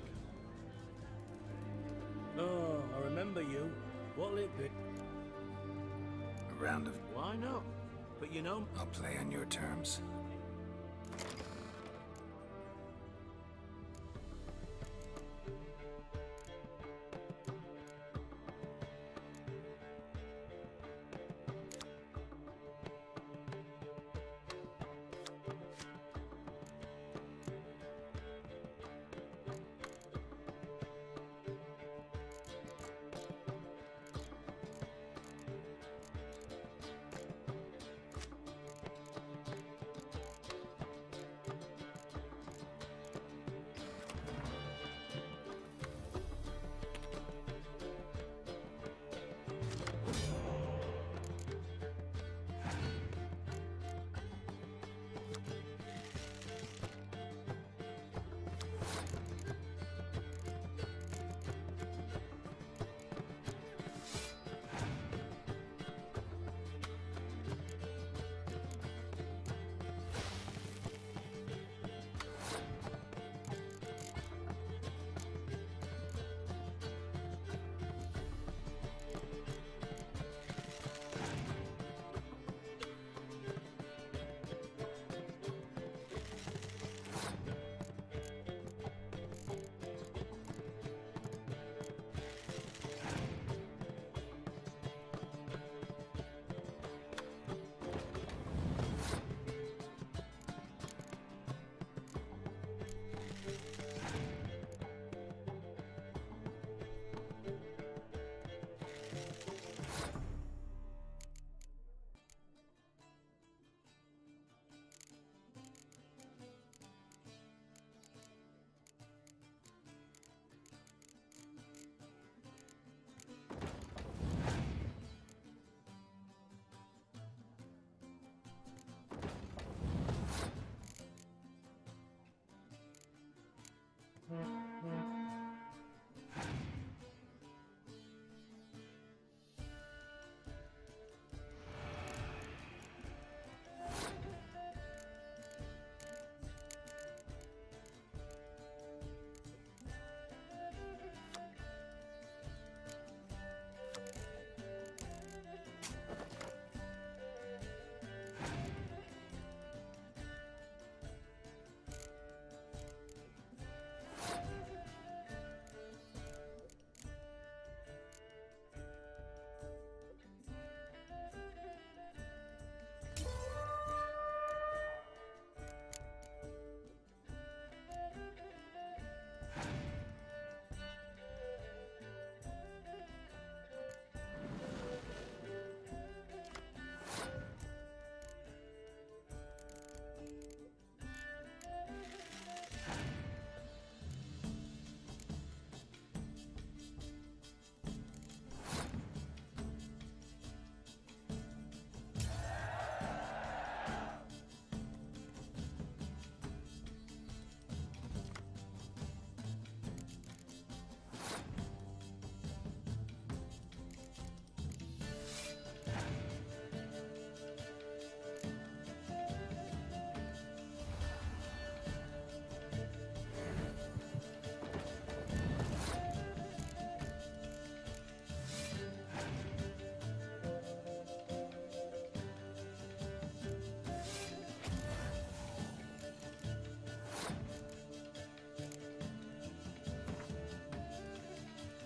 S10: Oh, I remember you. What'll it be?
S2: A round of...
S10: Why not? But you know...
S2: I'll play on your terms.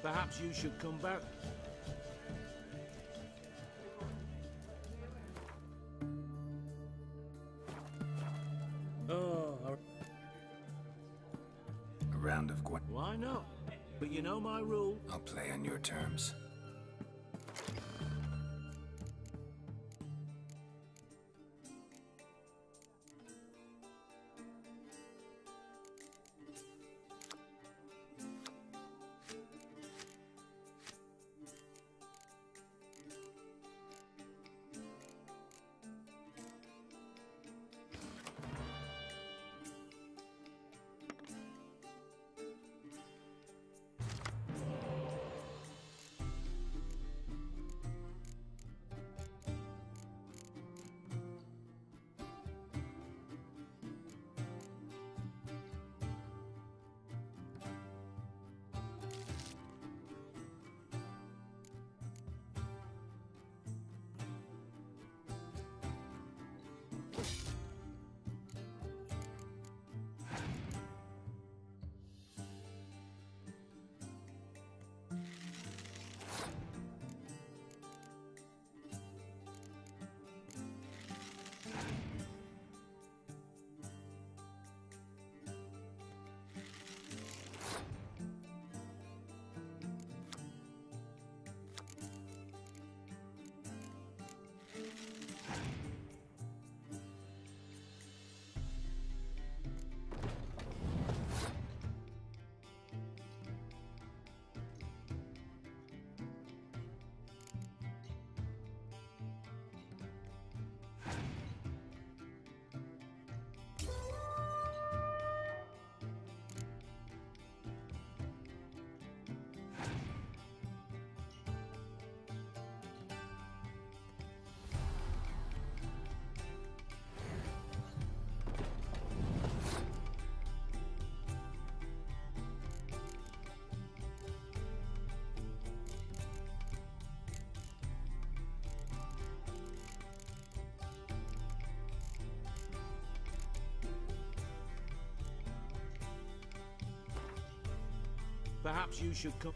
S10: Perhaps you should come back. Oh,
S2: A round of Gwen.
S10: why not? But you know my rule.
S2: I'll play on your terms.
S10: Perhaps you should come.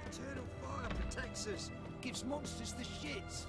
S12: Eternal fire protects us. Gives monsters the shits.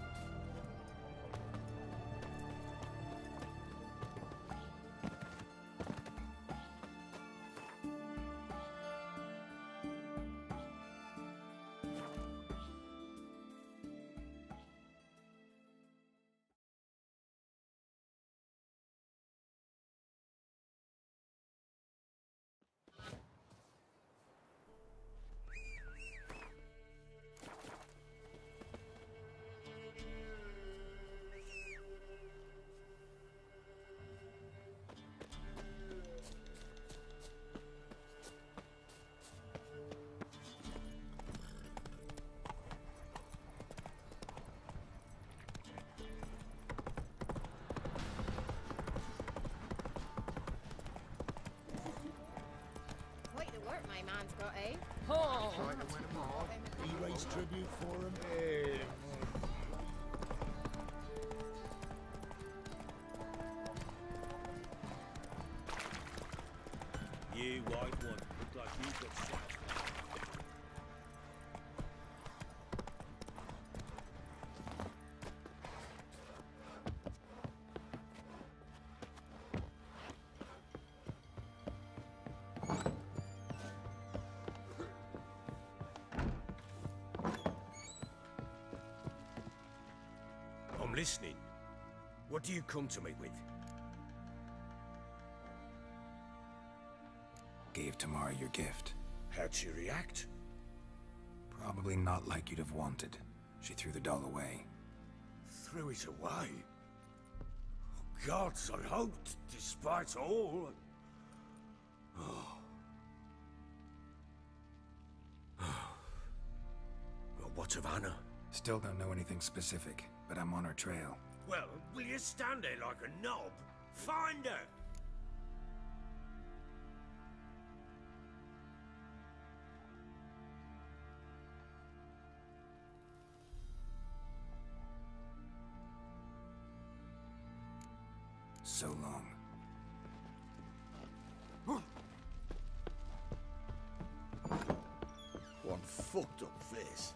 S13: Quite the work my man's got, eh?
S8: Oh!
S11: Trying to win them all. He raised tribute for him.
S10: You white one, look like you've got shot.
S5: I'm listening. What do you come to me with?
S2: Gave Tamara your gift.
S5: How'd she react?
S2: Probably not like you'd have wanted. She threw the doll away.
S5: Threw it away? Oh, gods, I hoped, despite all... Oh. Well, what of Anna?
S2: Still don't know anything specific, but I'm on her trail.
S5: Well, will you stand there like a knob? Find her!
S2: So long.
S11: One fucked up face.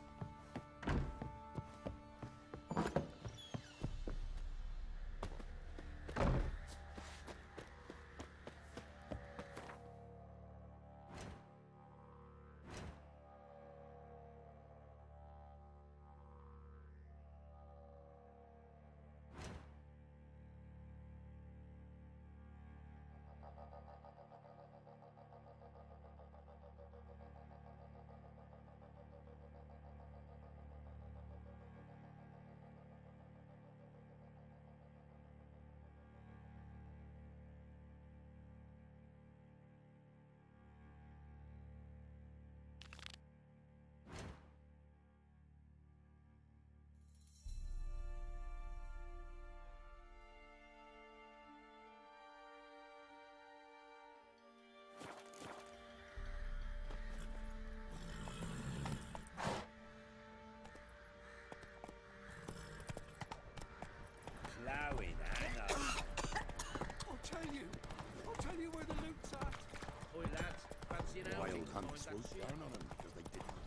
S10: Plowing, Anna.
S18: I'll tell you where the loot's at.
S10: Oi, lads, fancy an outing
S9: Wild
S10: to find
S9: hunts
S10: that
S9: swooped
S10: shit?
S9: down on them because they didn't.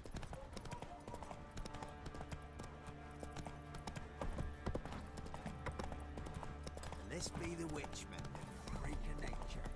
S12: This be the Witchman, the freak of nature.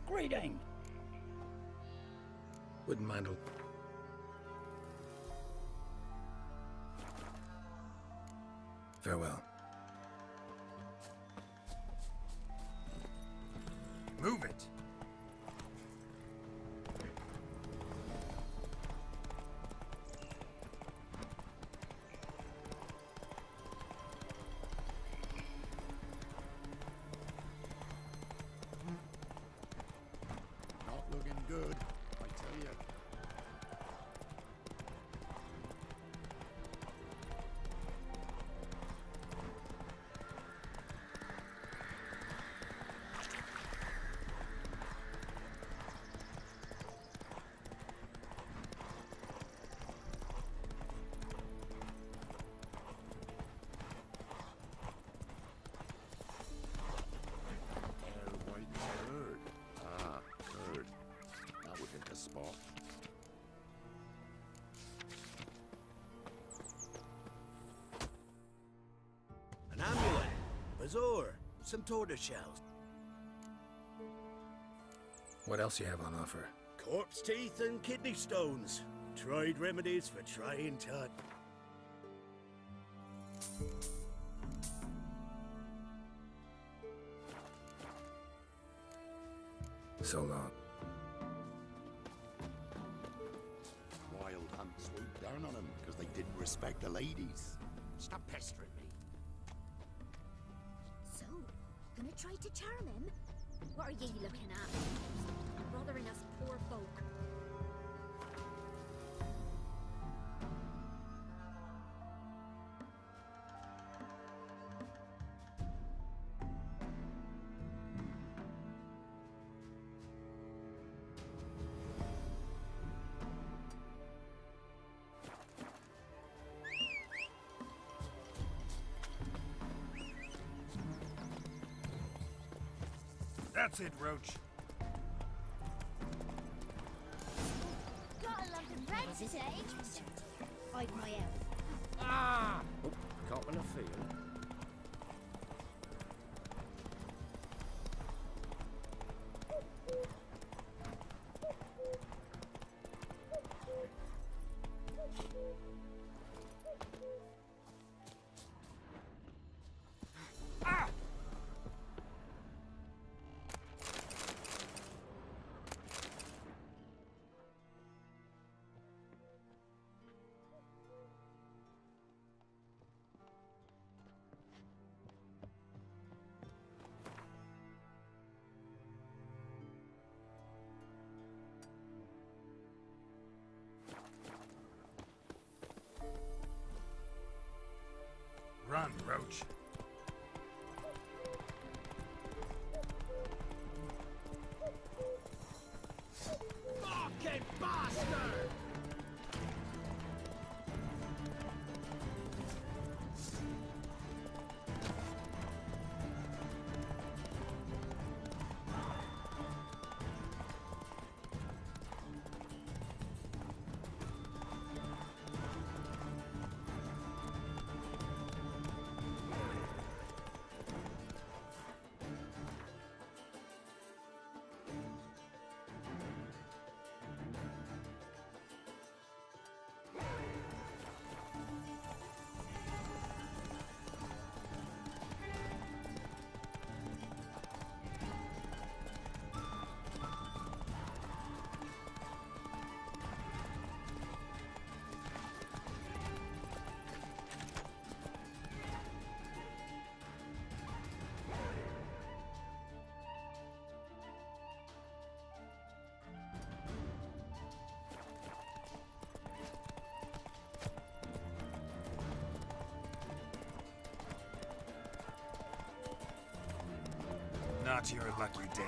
S17: Greeting.
S20: Wouldn't mind.
S2: Farewell. Move it!
S11: Not looking good, I tell you. Spot.
S10: An amulet, bazaar, some tortoise shells.
S2: What else you have on offer?
S10: Corpse teeth and kidney stones. Tried remedies for trying times.
S2: So long.
S11: Wild Hunt swooped down on them because they didn't respect the ladies.
S12: Stop pestering me.
S4: So, gonna try to charm him? What are ye looking at? Bothering us poor folk.
S2: That's it, Roach.
S4: Got a lump of bread today. Hide my elf.
S17: Ah! Oh, caught in a field.
S2: Run, Roach.
S18: Fucking bastard!
S2: Not your lucky day.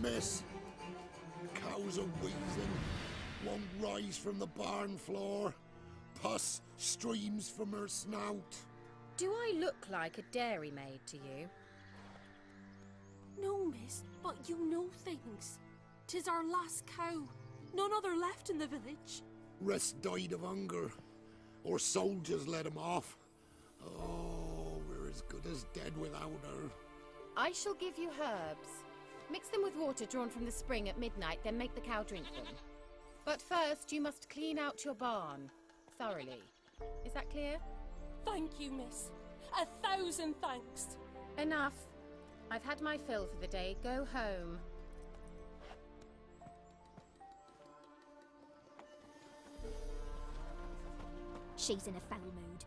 S11: Miss, cows are wheezing, won't rise from the barn floor. pus streams from her snout.
S21: Do I look like a dairymaid to you?
S8: No, miss, but you know things. 'Tis our last cow. None other left in the village.
S11: Rest died of hunger. Or soldiers let him off. Oh, we're as good as dead without her.
S21: I shall give you herbs. Mix them with water drawn from the spring at midnight, then make the cow drink them. But first, you must clean out your barn. Thoroughly. Is that clear?
S8: Thank you, miss. 1,000 thanks.
S21: Enough. I've had my fill for the day. Go home.
S4: She's in a foul mood.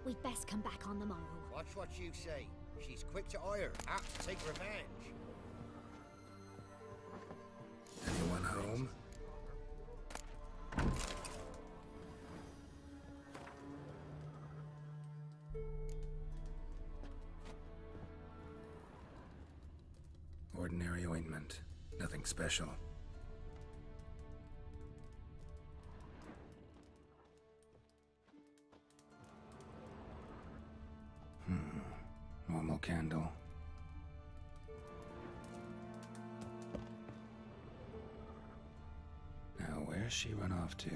S4: We'd best come back on the morrow.
S17: Watch what you say. She's quick to ire, apt to take revenge.
S2: Anyone home? Ordinary ointment. Nothing special. Normal candle. Now, where's she run off to?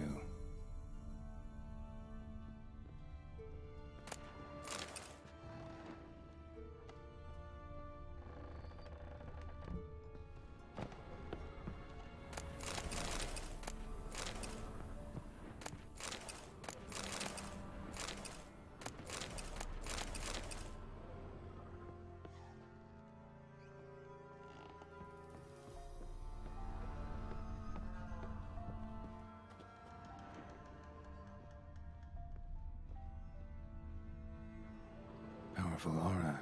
S2: Powerful aura.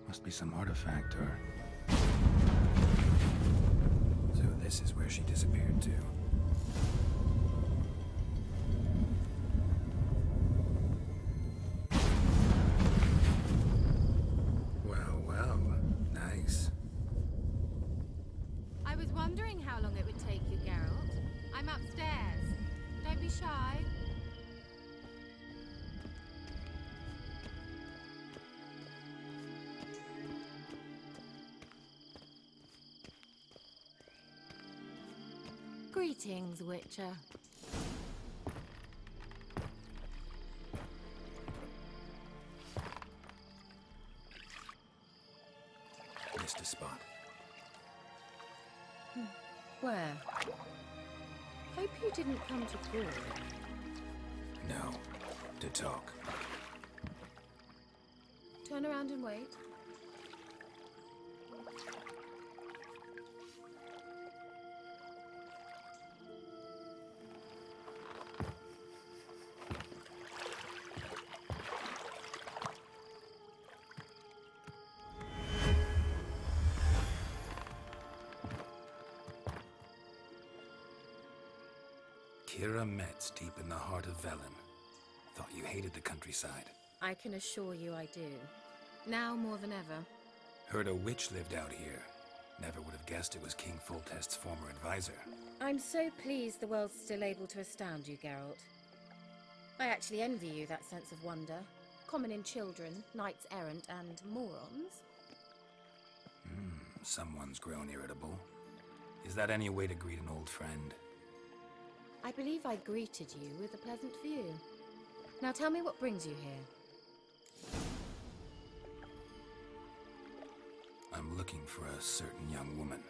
S2: Must be some artifact or... So this is where she disappeared to. Well, well. Nice.
S21: I was wondering how long it would take you, Geralt. I'm upstairs. Don't be shy. Greetings, Witcher.
S2: Missed a spot.
S21: Where? Hope you didn't come to quarrel.
S2: No. To talk.
S21: Turn around and wait.
S2: Kira Metz, deep in the heart of Velen. Thought you hated the countryside.
S21: I can assure you I do. Now more than ever.
S2: Heard a witch lived out here. Never would have guessed it was King Foltest's former advisor.
S21: I'm so pleased the world's still able to astound you, Geralt. I actually envy you that sense of wonder. Common in children, knights errant, and morons.
S2: Someone's grown irritable. Is that any way to greet an old friend?
S21: I believe I greeted you with a pleasant view. Now tell me what brings you here.
S2: I'm looking for a certain young woman.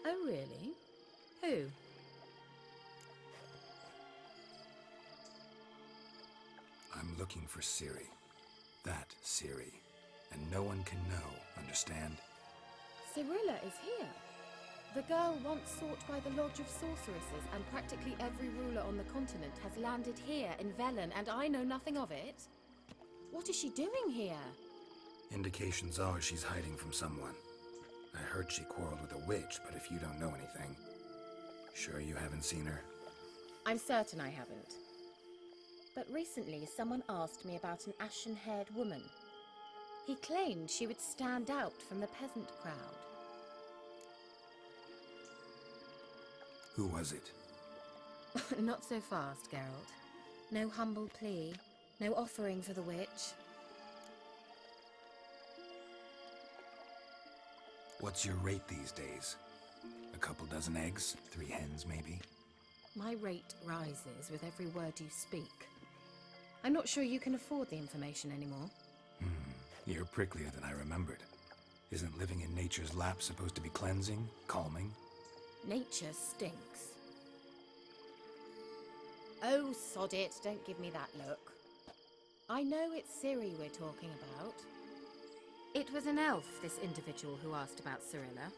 S21: Oh, really? Who?
S2: I'm looking for Ciri. That Ciri. And no one can know, understand?
S21: Cirilla is here. The girl once sought by the Lodge of Sorceresses, and practically every ruler on the continent has landed here in Velen, and I know nothing of it. What is she doing here?
S2: Indications are she's hiding from someone. I heard she quarreled with a witch, but if you don't know anything... Sure you haven't seen her?
S21: I'm certain I haven't. But recently someone asked me about an ashen-haired woman. He claimed she would stand out from the peasant crowd.
S2: Who was it?
S21: Not so fast, Geralt. No humble plea, no offering for the witch.
S2: What's your rate these days? A couple dozen eggs? 3 hens, maybe?
S21: My rate rises with every word you speak. I'm not sure you can afford the information anymore.
S2: You're pricklier than I remembered. Isn't living in nature's lap supposed to be cleansing, calming?
S21: Nature stinks.
S13: Oh, sod it. Don't give me that look. I know it's Ciri we're talking about.
S21: It was an elf, this individual who asked about Cirilla.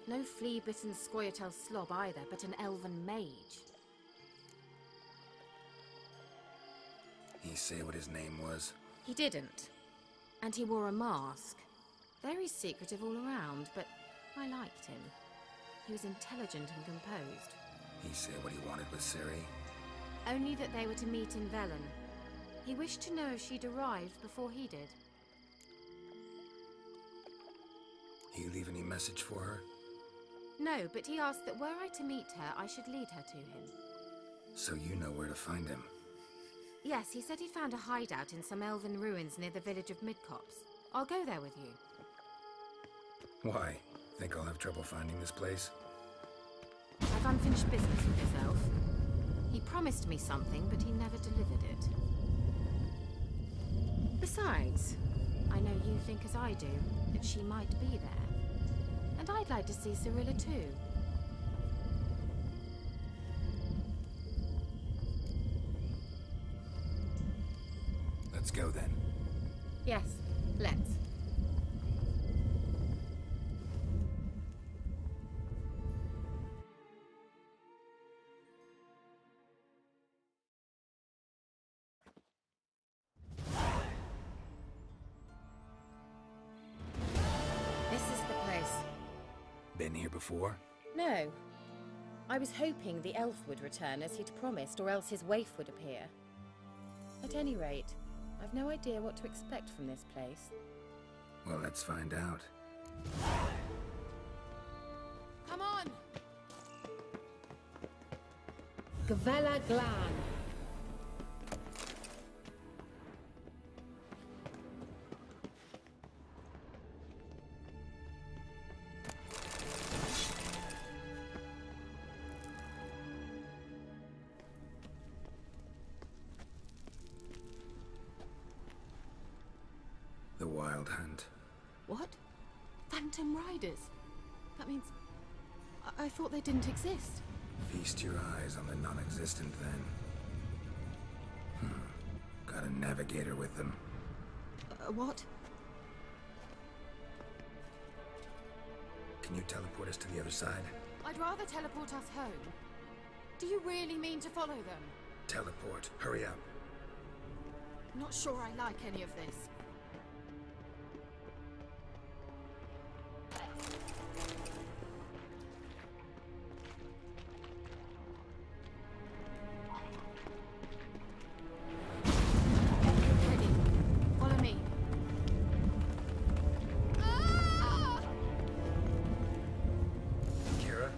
S21: No flea-bitten Scoia'tael slob either, but an elven mage.
S2: He say what his name was?
S21: He didn't. And he wore a mask. Very secretive all around, but I liked him. He was intelligent and composed.
S2: He say what he wanted with Ciri?
S21: Only that they were to meet in Velen. He wished to know if she'd arrived before he did.
S2: He leave any message for her?
S21: No, but he asked that were I to meet her, I should lead her to him.
S2: So you know where to find him?
S21: Yes, he said he'd found a hideout in some elven ruins near the village of Midcopse. I'll go there with you.
S2: Why? Think I'll have trouble finding this place?
S21: I've unfinished business with this elf. He promised me something, but he never delivered it. Besides, I know you think as I do, that she might be there. And I'd like to see Cirilla too.
S2: Let's go then.
S21: Yes, let's. This is the place.
S2: Been here before?
S21: No. I was hoping the elf would return as he'd promised, or else his waif would appear. At any rate, I've no idea what to expect from this place.
S2: Well, let's find out.
S21: Come on!
S13: Gavella Glan.
S2: The Wild Hunt.
S8: What? Phantom Riders? That means... I thought they didn't exist.
S2: Feast your eyes on the non-existent then. Got a navigator with them.
S8: What?
S2: Can you teleport us to the other side?
S8: I'd rather teleport us home. Do you really mean to follow them?
S2: Teleport. Hurry up.
S8: Not sure I like any of this. Ready. Follow me.
S2: Kira?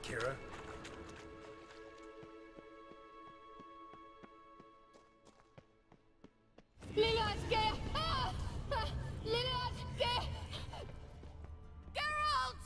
S2: Kira?
S8: Lillard's Lillard! Geralt!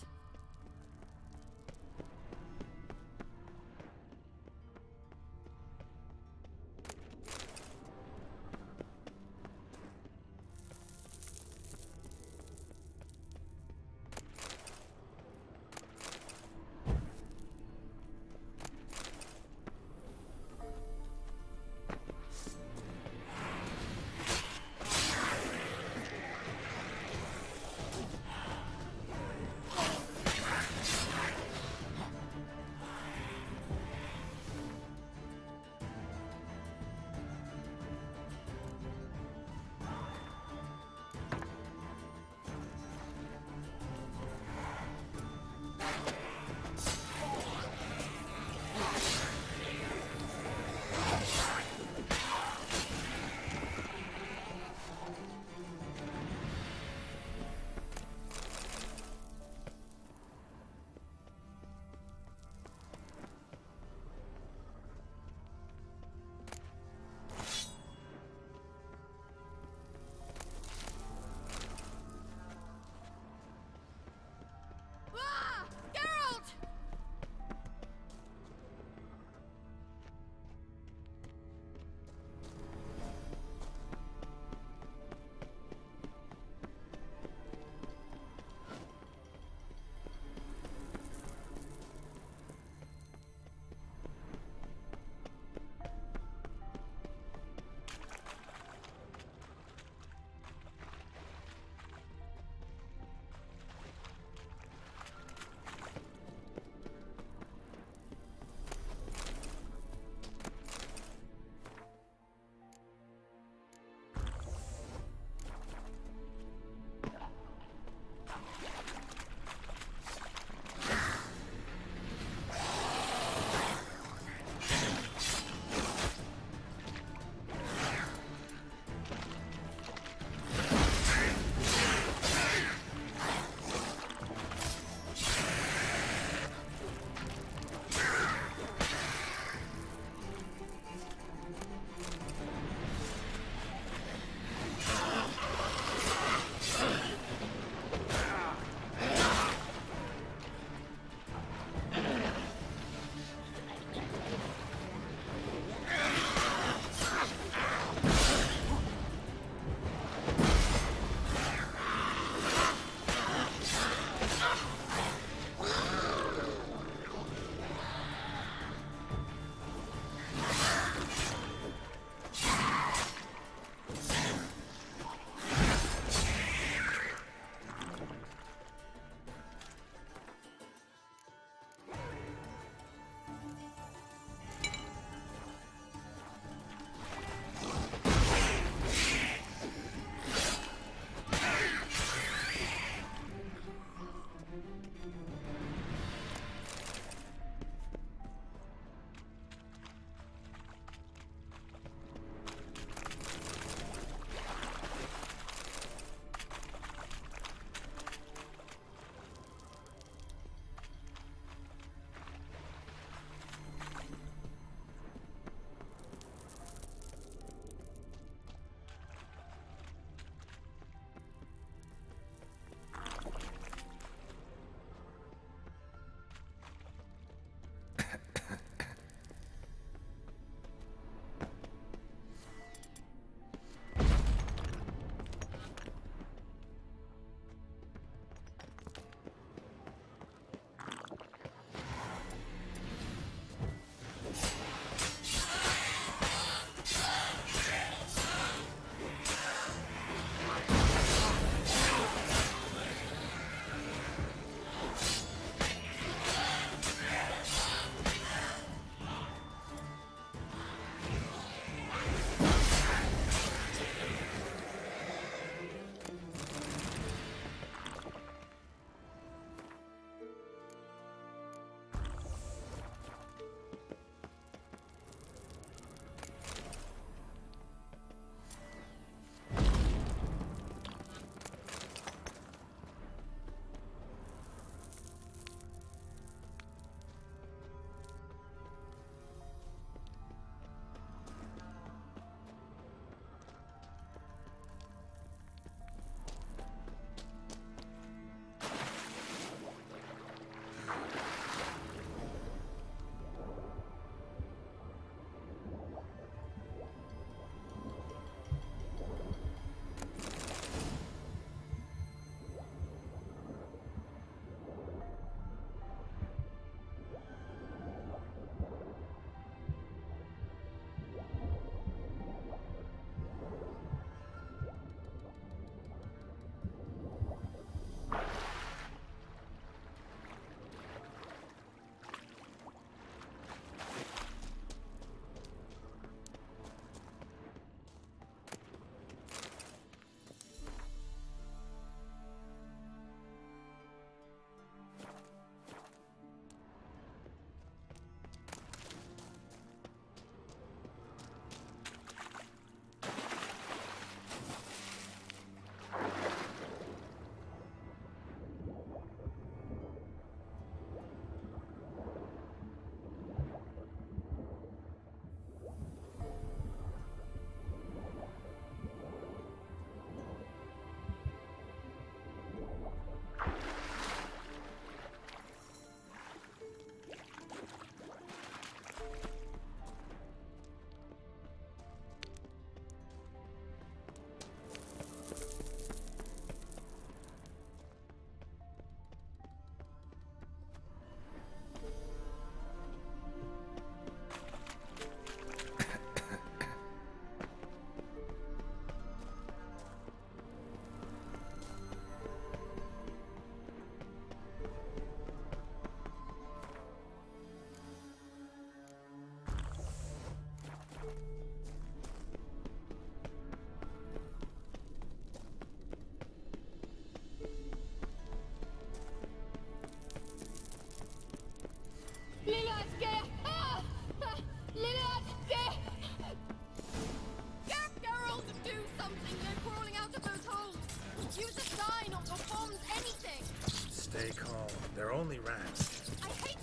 S2: Stay calm. They're only rats.
S21: I hate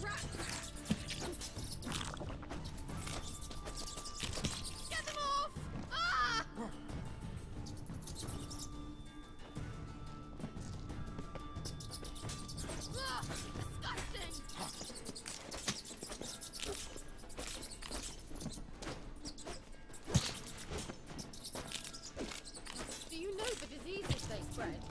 S21: rats! Get them off! Ah! Disgusting! Do you know the diseases they spread?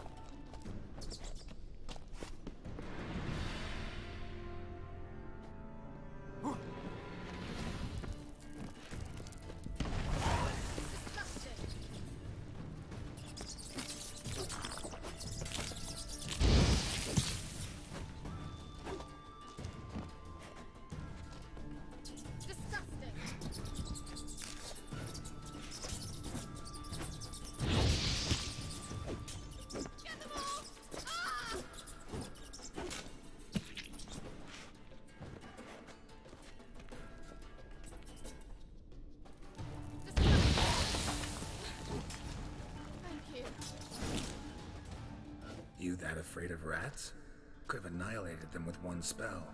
S2: You that afraid of rats? Could have annihilated them with one spell.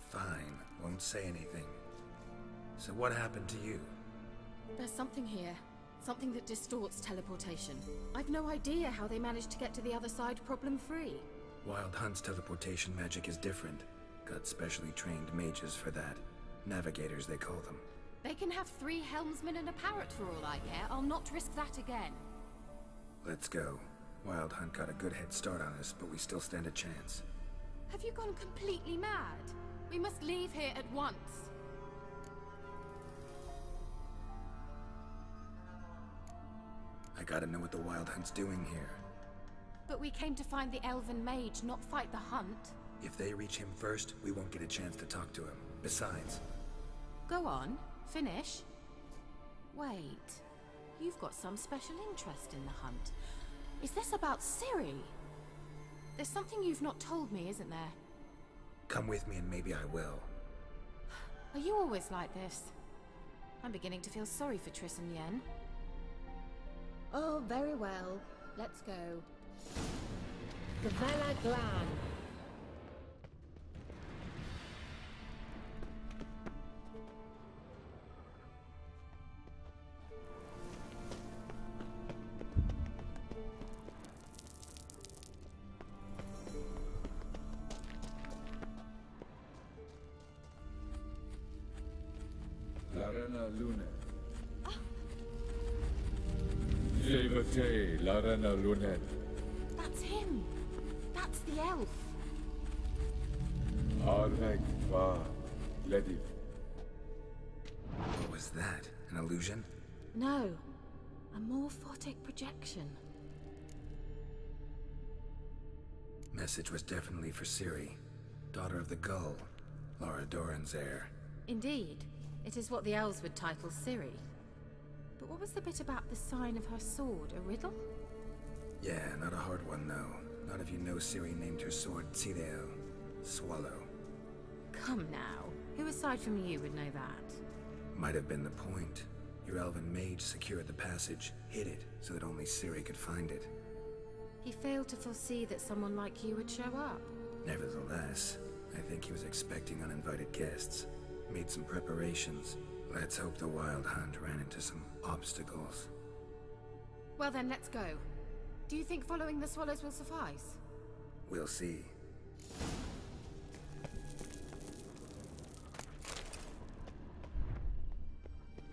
S2: Fine, won't say anything. So what happened to you?
S8: There's something here. Something that distorts teleportation. I've no idea how they managed to get to the other side problem-free.
S2: Wild Hunt's teleportation magic is different. Got specially trained mages for that. Navigators, they call them.
S8: They can have 3 helmsmen and a parrot for all I care. I'll not risk that again.
S2: Let's go. Wild Hunt got a good head start on us, but we still stand a chance.
S8: Have you gone completely mad? We must leave here at once.
S2: I gotta know what the Wild Hunt's doing here.
S8: But we came to find the Elven Mage, not fight the hunt.
S2: If they reach him first, we won't get a chance to talk to him. Besides...
S8: Go on. Finish. Wait. You've got some special interest in the hunt. Is this about Ciri? There's something you've not told me, isn't there?
S2: Come with me and maybe I will.
S8: Are you always like this? I'm beginning to feel sorry for Triss and Yen.
S13: Oh, very well. Let's go. Gavella Glan.
S16: Larena Lune. Jevate Larena Lunet.
S8: That's him. That's the elf.
S16: Arvek Va Lediv.
S2: What was that? An illusion?
S8: No. A morphotic projection.
S2: Message was definitely for Ciri, daughter of the Gull, Lara Doran's heir.
S8: Indeed. It is what the elves would title Ciri. But what was the bit about the sign of her sword? A riddle?
S2: Yeah, not a hard one, though. Not if you know Ciri named her sword Tideo. Swallow.
S8: Come now. Who aside from you would know that?
S2: Might have been the point. Your elven mage secured the passage, hid it, so that only Ciri could find it.
S8: He failed to foresee that someone like you would show up.
S2: Nevertheless, I think he was expecting uninvited guests. Made some preparations. Let's hope the Wild Hunt ran into some obstacles.
S8: Well then, let's go. Do you think following the swallows will suffice?
S2: We'll see.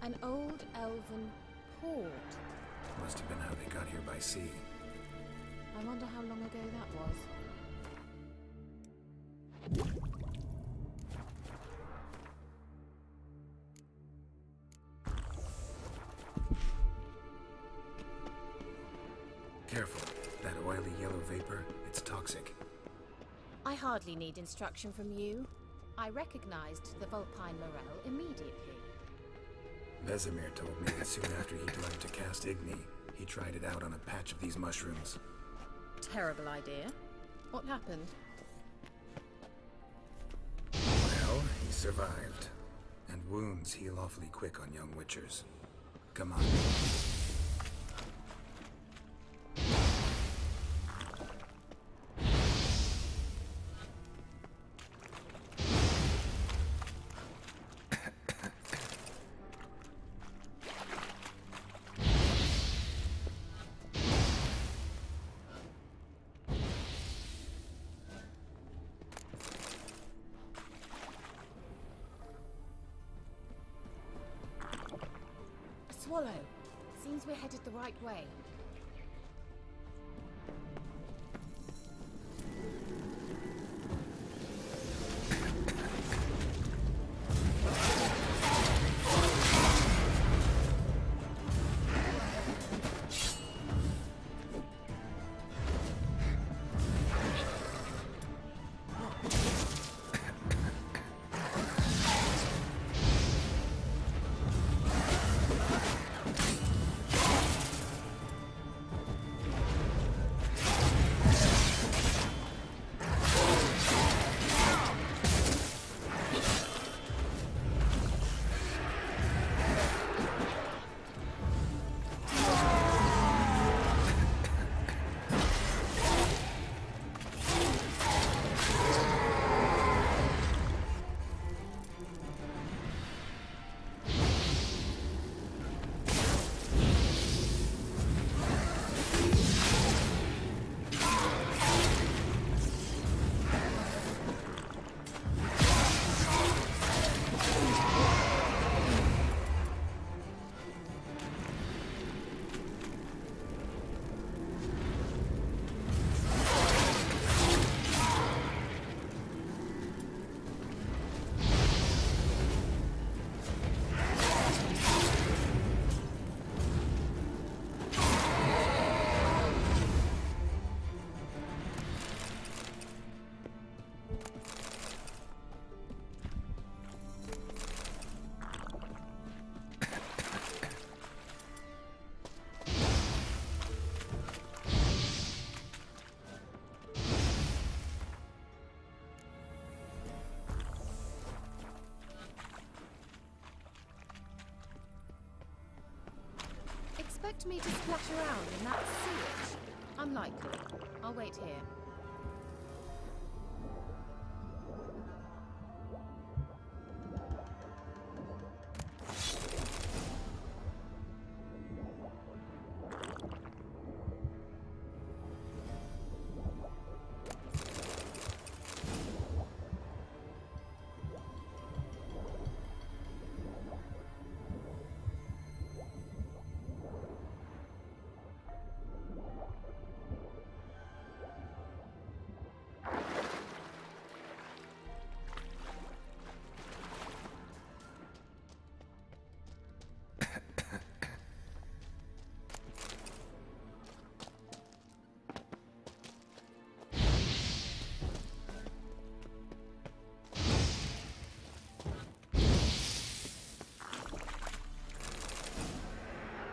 S13: An old elven port.
S2: Must have been how they got here by sea.
S8: I wonder how long ago that was.
S2: Careful. That oily yellow vapor, it's toxic.
S13: I hardly need instruction from you. I recognized the Vulpine Morel immediately.
S2: Vesemir told me that soon after he'd learned to cast Igni, he tried it out on a patch of these mushrooms.
S8: Terrible idea. What happened?
S2: Well, he survived. And wounds heal awfully quick on young witchers. Come on.
S13: Swallow. Seems we're headed the right way. Expect me to splash around in that sewage? Unlikely. I'll wait here.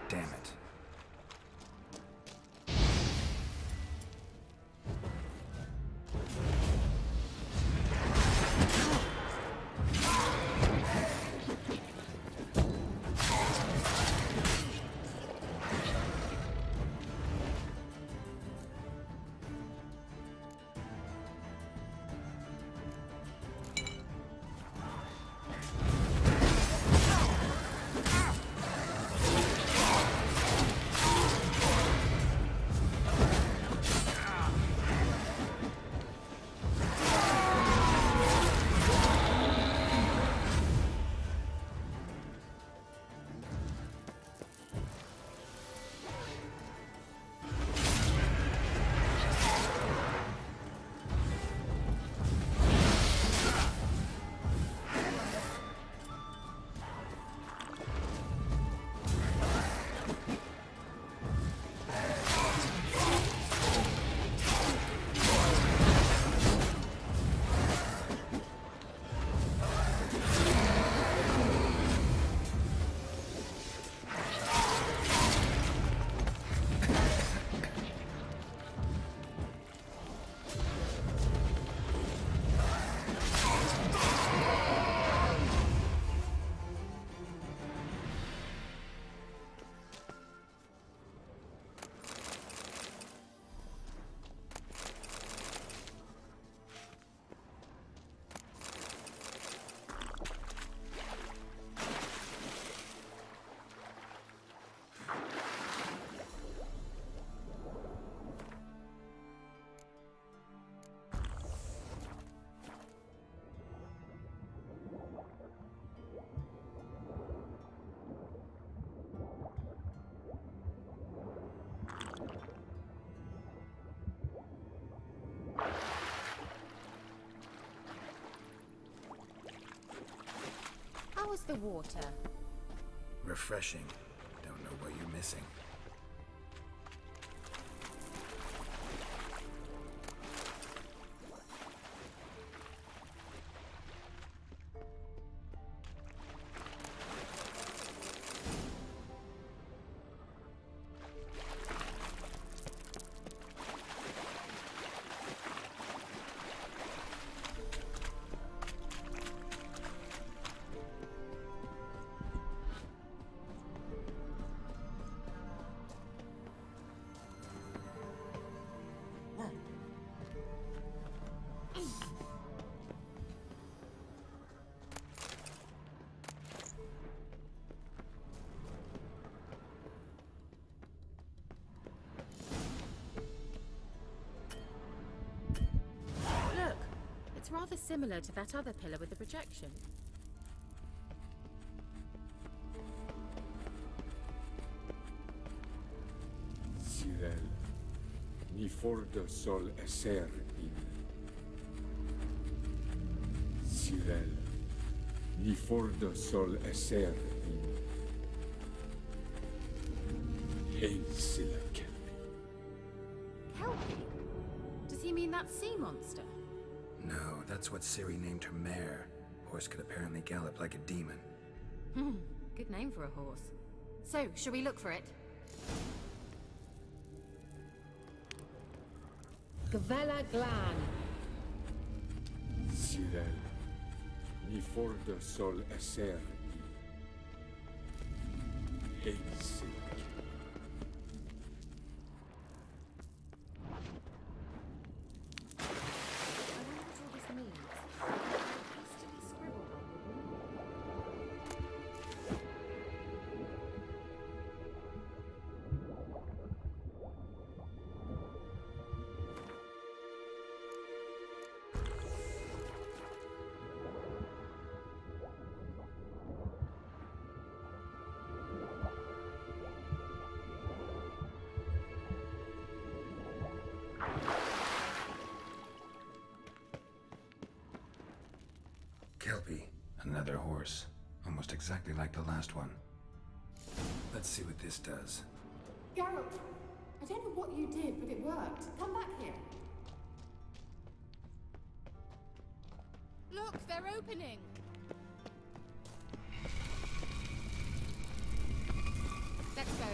S2: Damn it.
S13: was the water?
S2: Refreshing. Don't know what you're missing.
S8: It's rather similar to that other pillar with the projection.
S16: Cyril, ni fordo sol esser in. Cyril, ni fordo sol esser in. Hail Silla Kelpie.
S8: Kelpie? Does he mean that sea monster?
S2: No, that's what Ciri named her mare. Horse could apparently gallop like a demon.
S8: Good name for a horse. So, shall we look for it?
S14: Gavella Glan.
S16: Cyril, ni fordo sol esser in. Hail Silla
S2: Kelpie, another horse. Almost exactly like the last one. Let's see what this does.
S8: Geralt, I don't know what you did, but it worked. Come back here. Look, they're opening. Let's go.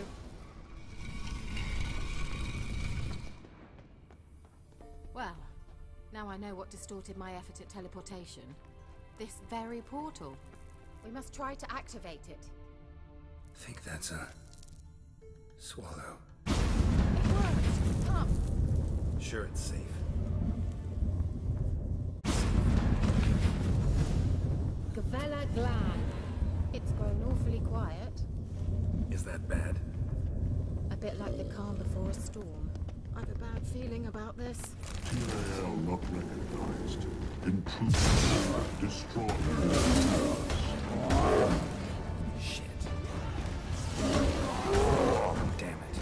S8: Well, now I know what distorted my effort at teleportation. This very portal. We must try to activate it.
S2: Think that's a... swallow.
S8: It worked! Come!
S2: Sure it's safe.
S14: Gavella Glan.
S13: It's grown awfully quiet.
S2: Is that bad?
S13: A bit like the calm before a storm.
S8: I've a bad feeling about this.
S11: TAL not recognized. Intrusion. Destroy.
S2: Shit. Damn it.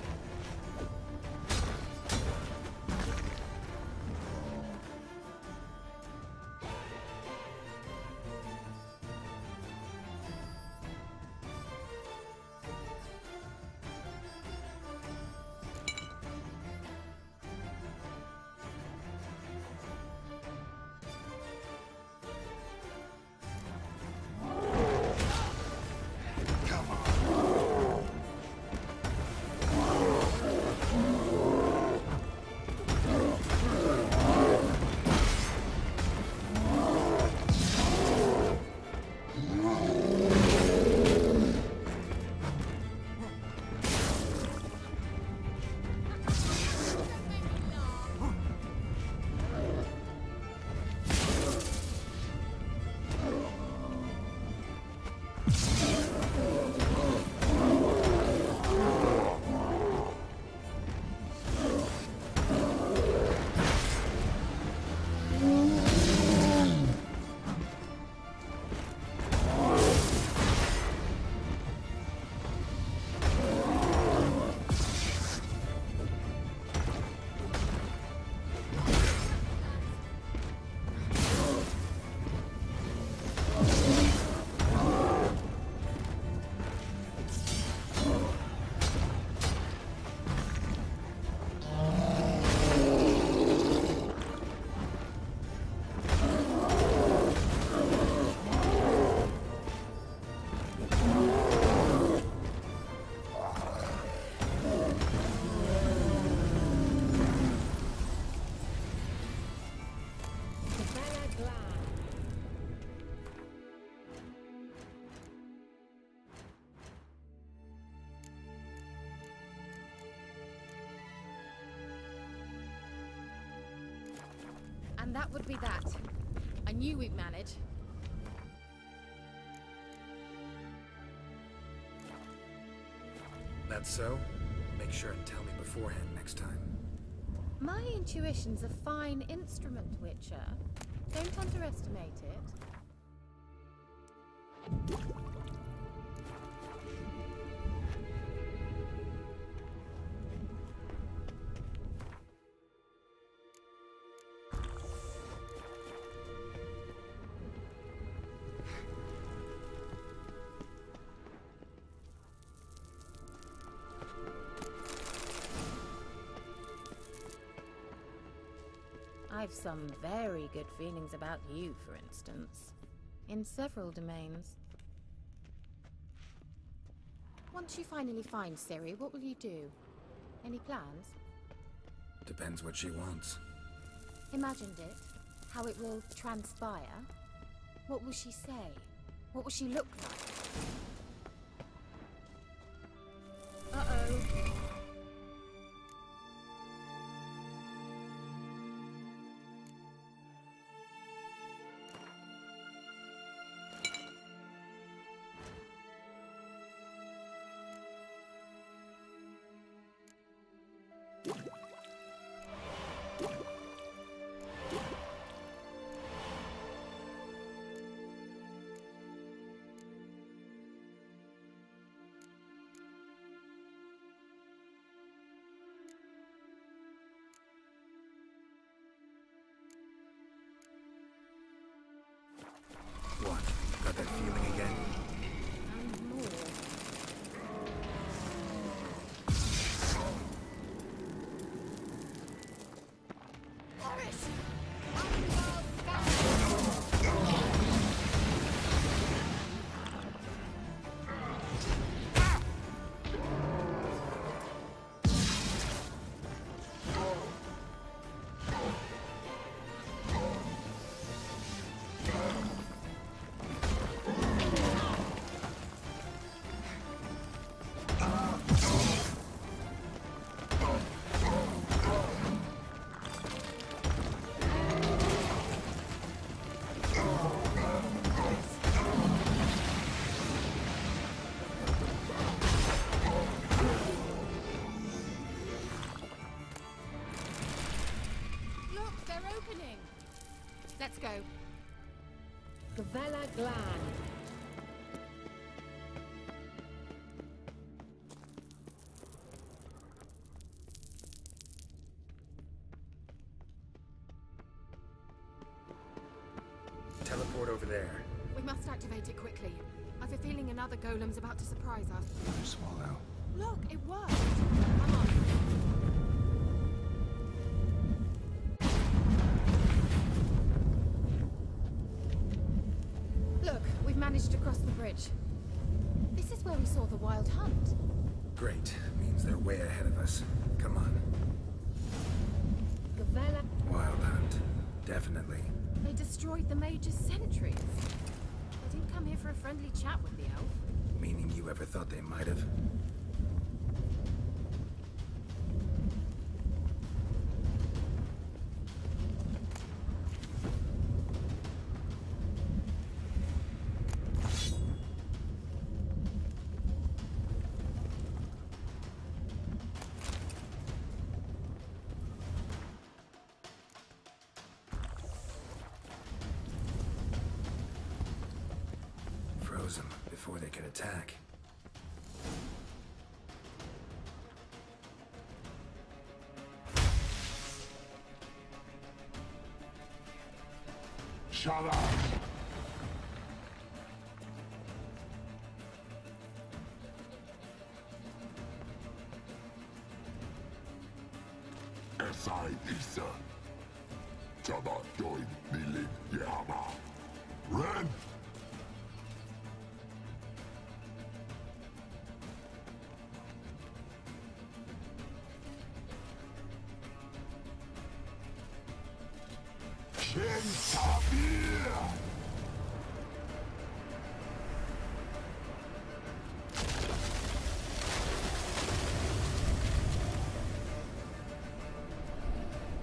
S13: And that would be that. I knew we'd manage.
S2: That's so? Make sure and tell me beforehand next time.
S13: My intuition's a fine instrument, Witcher. Don't underestimate it. I've some very good feelings about you, for instance. In several domains. Once you finally find Ciri, what will you do? Any plans?
S2: Depends what she wants.
S13: Imagined it. How it will transpire. What will she say? What will she look like? Uh-oh.
S2: What? Got that feeling again?
S13: And more. Let's go.
S14: Gavella Glan.
S2: Teleport over there.
S8: We must activate it quickly. I've a feeling another golem's about to surprise us.
S2: Swallow.
S8: Look, it worked. Come on. Look, we've managed to cross the bridge. This is where we saw the Wild Hunt.
S2: Great. Means they're way ahead of us. Come on.
S14: Gavella.
S2: Wild Hunt. Definitely.
S8: They destroyed the Mage's sentries. They didn't come here for a friendly chat with the elf.
S2: Meaning you ever thought they might have? Froze them before they could attack.
S11: Shut up!
S15: Esai Isa. Jabba doin milin yama. Ren!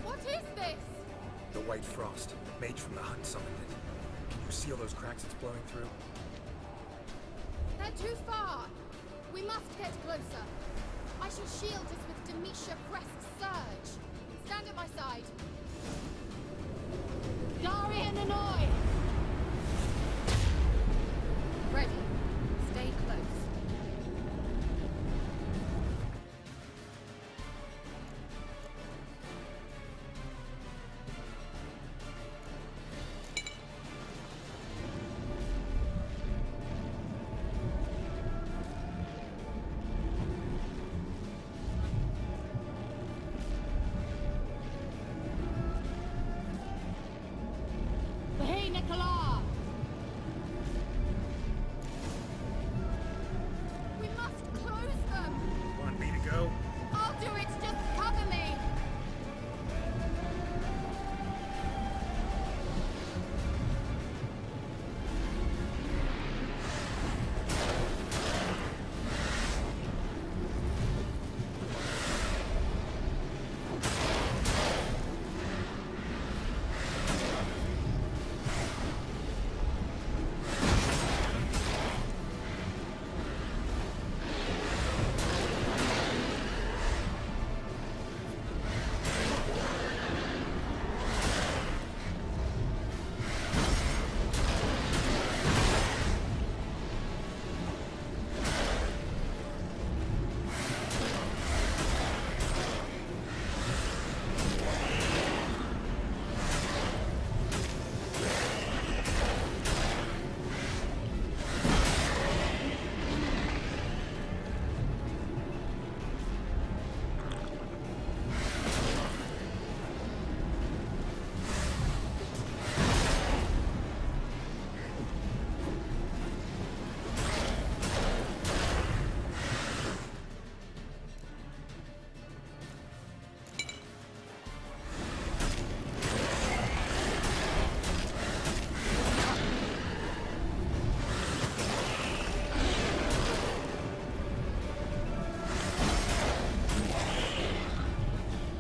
S8: What is this?
S2: The white frost. Mage from the hunt summoned it. Can you seal those cracks it's blowing through?
S13: They're too far! We must get closer. I shall shield us with Demetia Crest's surge. Stand at my side. Darian Annoy! Ready. Stay close. Hey, Nicola! We must close them!
S2: Want me to go?
S13: I'll do it! Just cover me!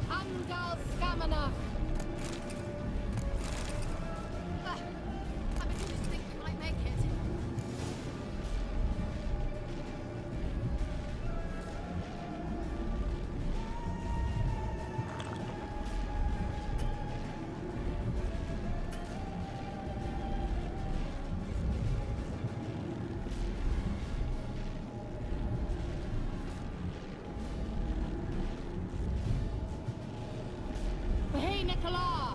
S13: Angal Stamina! I beginning to think we might make it. Hey, Nicola!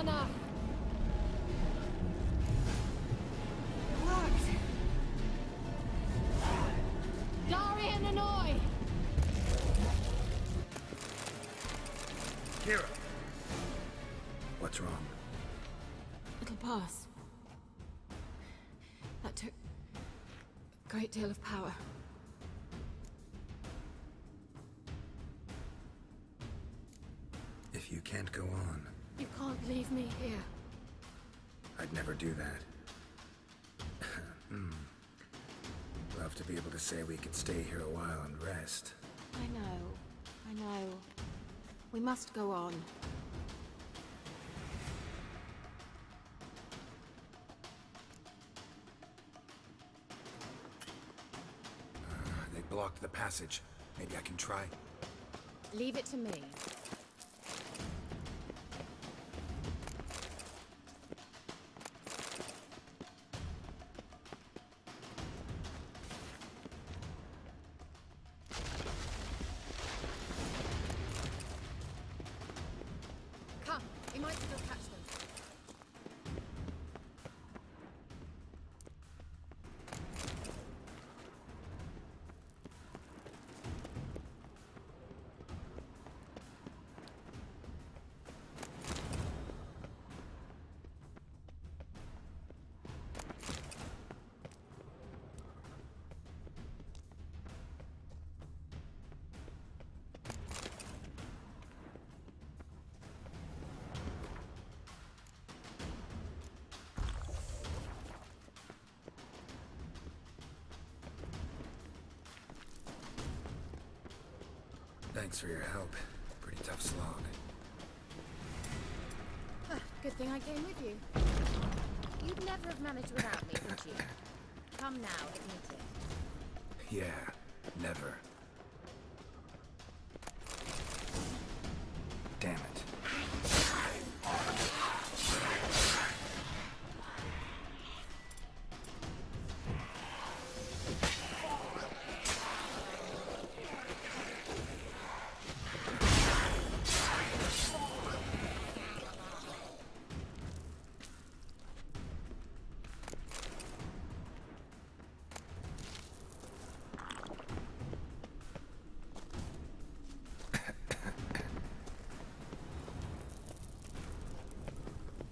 S13: Enough!
S8: It worked!
S13: Darian and Annoy!
S10: Kira!
S2: What's wrong?
S8: It'll pass. That took a great deal of power.
S2: If you can't go on,
S8: You can't leave me here.
S2: I'd never do that. Love to be able to say we could stay here a while and rest.
S8: I know. We must go on.
S2: They blocked the passage. Maybe I can try.
S21: Leave it to me.
S13: Come, we might still catch them.
S2: Thanks for your help. Pretty tough slog.
S21: Good thing I came with you. You'd never have managed without me, would you? Come now, admit it.
S2: Yeah, never. Damn it.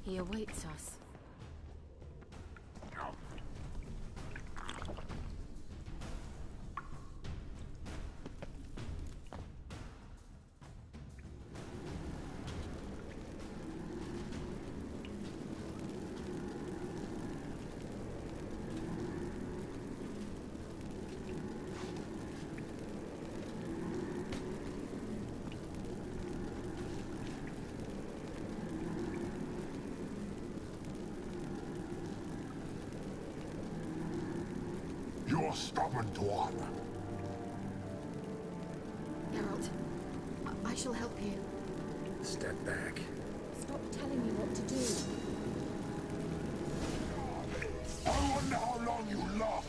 S8: He awaits us.
S15: You're stubborn, Dwan.
S8: Geralt, I shall help you.
S2: Step back.
S21: Stop telling me what to do.
S15: I wonder how long you last.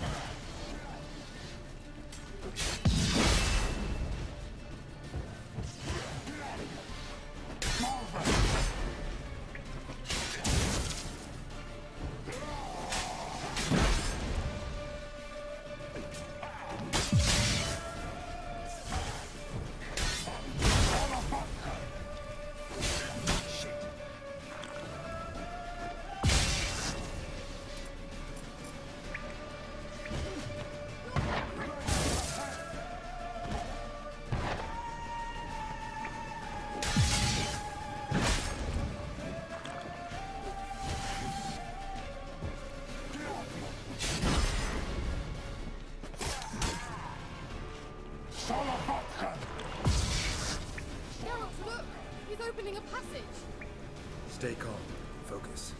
S13: Geralt, look! He's opening a passage!
S2: Stay calm. Focus.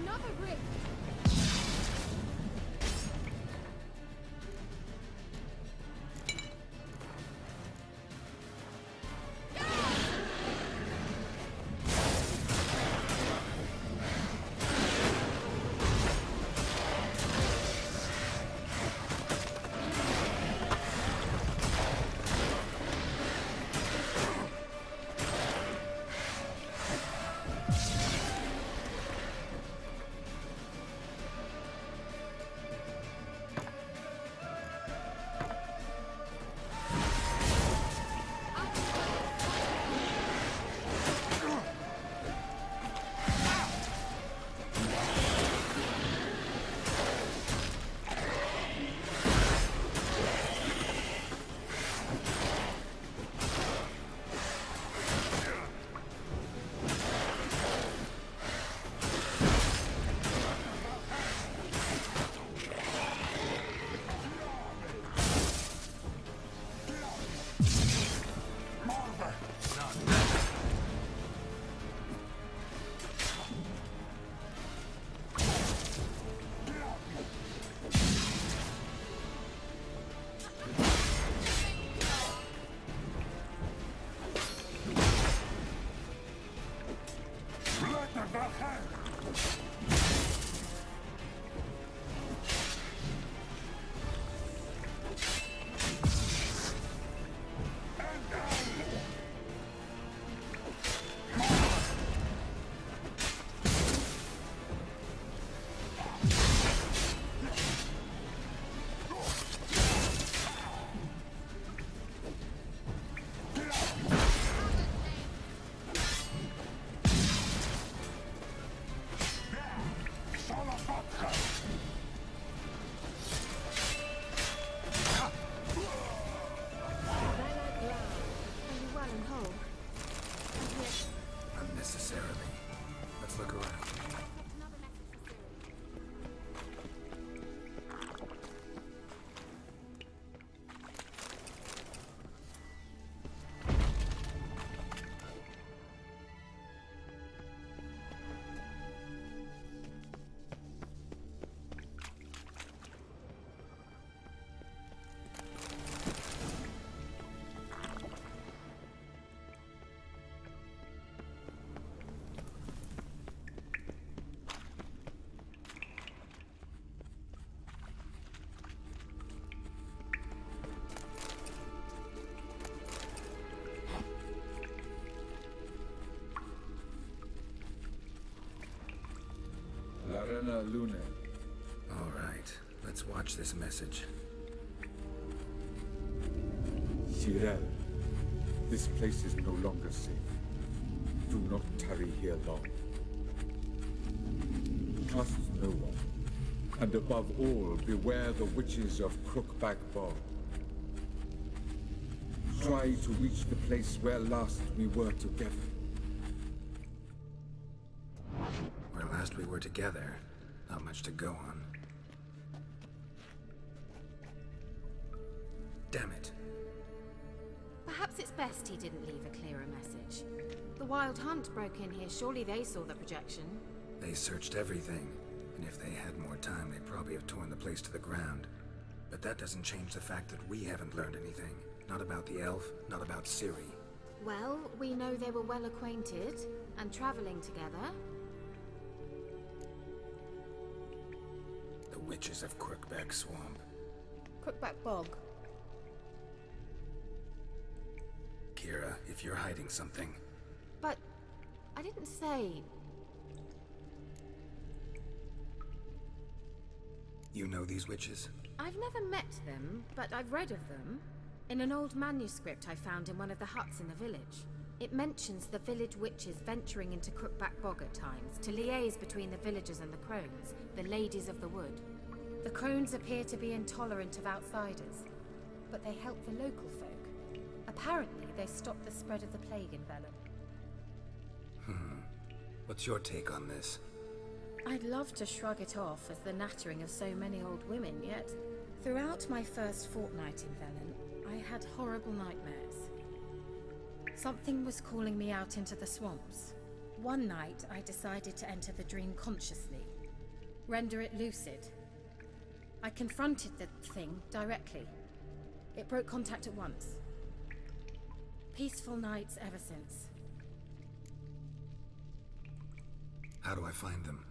S13: Another rift!
S16: Larena Lune.
S2: All right, let's watch this message.
S16: Shirel, this place is no longer safe. Do not tarry here long. Trust no one. And above all, beware the witches of Crookback Bog. Try to reach the place where last we were together.
S2: Where last we were together, not much to go on.
S21: Perhaps
S8: Perhaps it's best he didn't leave a clearer message. The Wild Hunt broke in here. Surely they saw the projection.
S2: They searched everything, and if they had more time, they'd probably have torn the place to the ground. But that doesn't change the fact that we haven't learned anything. Not about the elf, not about Ciri.
S8: Well, we know they were well acquainted and traveling together.
S2: The witches of Crookback Swamp.
S21: Crookback Bog.
S2: Kira, if you're hiding something...
S8: But I didn't say...
S2: You know these witches?
S8: I've never met them, but I've read of them. In an old manuscript I found in one of the huts in the village. It mentions the village witches venturing into Crookback Bog at times, to liaise between the villagers and the crones, the ladies of the wood. The crones appear to be intolerant of outsiders, but they help the local folk. Apparently, they stopped the spread of the plague in Velen.
S2: What's your take on this?
S8: I'd love to shrug it off as the nattering of so many old women, yet throughout my first fortnight in Velen, I had horrible nightmares. Something was calling me out into the swamps. One night, I decided to enter the dream consciously, render it lucid. I confronted the thing directly. It broke contact at once. Peaceful nights ever since.
S2: How do I find them?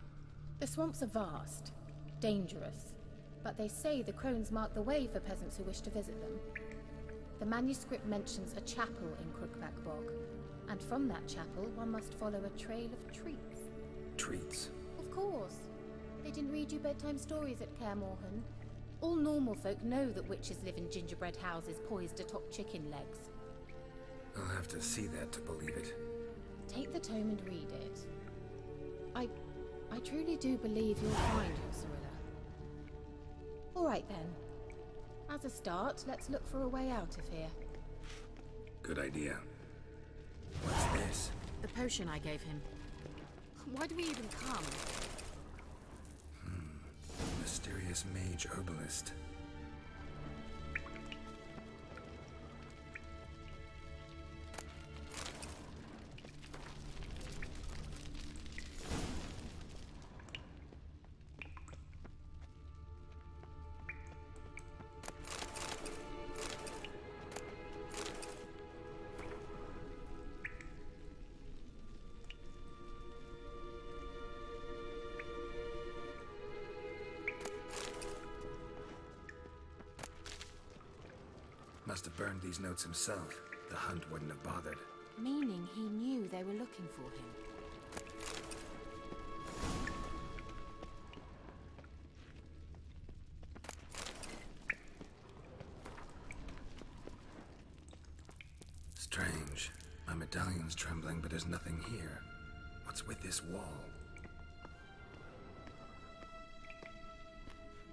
S8: The swamps are vast, dangerous, but they say the crones mark the way for peasants who wish to visit them. The manuscript mentions a chapel in Crookback Bog, and from that chapel one must follow a trail of treats.
S2: Treats?
S8: Of course. They didn't read you bedtime stories at Kaer Morhen. All normal folk know that witches live in gingerbread houses poised atop chicken legs.
S2: I'll have to see that to believe it.
S8: Take the tome and read it. I truly do believe you'll find your Cirilla. All right then. As a start, let's look for a way out of here.
S2: Good idea. What's this?
S8: The potion I gave him. Why do we even come?
S2: Mysterious mage herbalist. Must have burned these notes himself. The hunt wouldn't have bothered.
S8: Meaning he knew they were looking for him.
S2: Strange. My medallion's trembling, but there's nothing here. What's with this wall?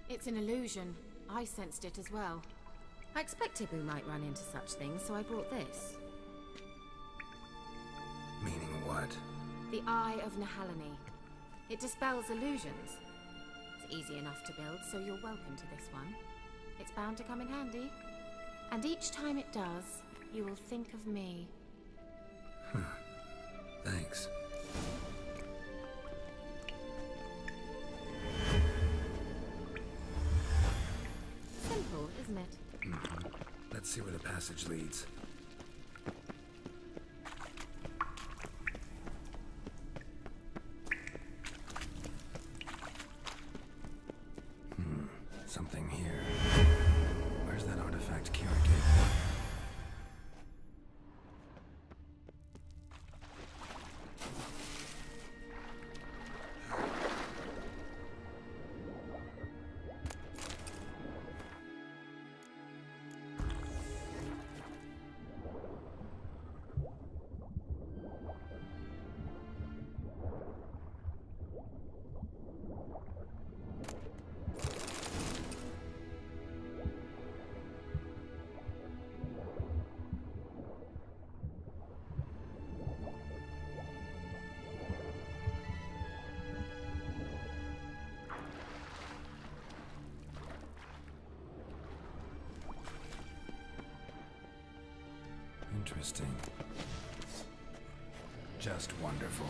S8: It's an illusion. I sensed it as well. I expected we might run into such things, so I brought this.
S2: Meaning what?
S8: The Eye of Nehaleni. It dispels illusions. It's easy enough to build, so you're welcome to this one. It's bound to come in handy. And each time it does, you will think of me.
S2: Thanks.
S8: Simple, isn't it?
S2: Let's see where the passage leads. Something here. Where's that artifact Kira gave me? Interesting. Just wonderful.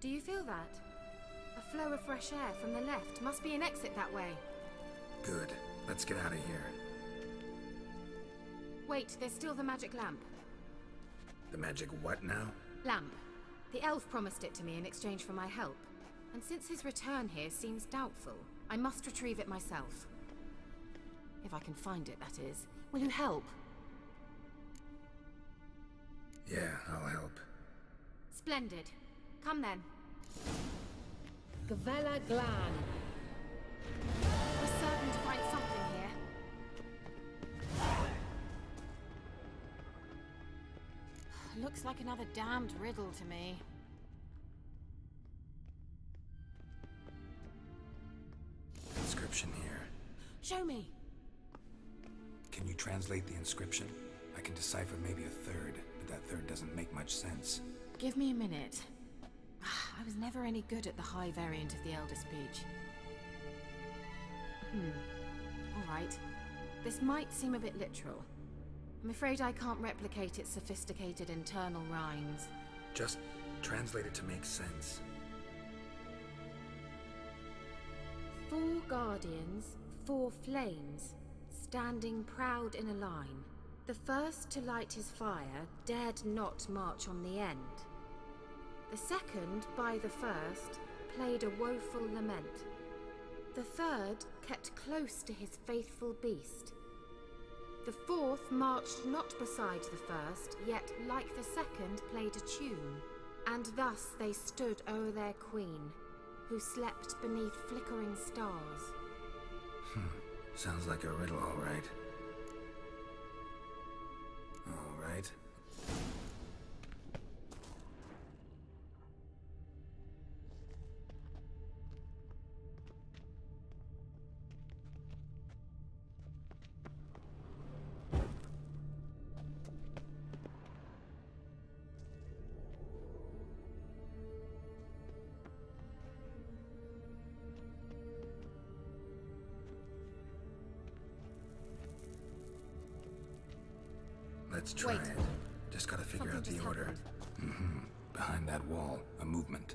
S8: Do you feel that? A flow of fresh air from the left. Must be an exit that way.
S2: Good. Let's get out of here.
S8: Wait, there's still the magic lamp.
S2: The magic what now?
S8: Lamp. The elf promised it to me in exchange for my help. And since his return here seems doubtful, I must retrieve it myself. If I can find it, that is. Will you help?
S2: Yeah, I'll help.
S8: Splendid. Come then.
S14: Gavella Glan.
S8: We're certain to find something here. Looks like another damned riddle to me.
S2: Inscription here.
S8: Show me.
S2: Can you translate the inscription? I can decipher maybe a third, but that third doesn't make much sense.
S8: Give me a minute. I was never any good at the high variant of the Elder Speech. Alright. This might seem a bit literal. I'm afraid I can't replicate its sophisticated internal rhymes.
S2: Just translate it to make sense.
S8: 4 guardians, 4 flames, standing proud in a line. The first to light his fire dared not march on the end. The second, by the first, played a woeful lament. The third kept close to his faithful beast. The fourth marched not beside the first, yet, like the second, played a tune. And thus they stood o'er their queen, who slept beneath flickering stars.
S2: Sounds like a riddle, all right. All right. Let's try it. Just gotta figure out the order. Behind that wall, a movement.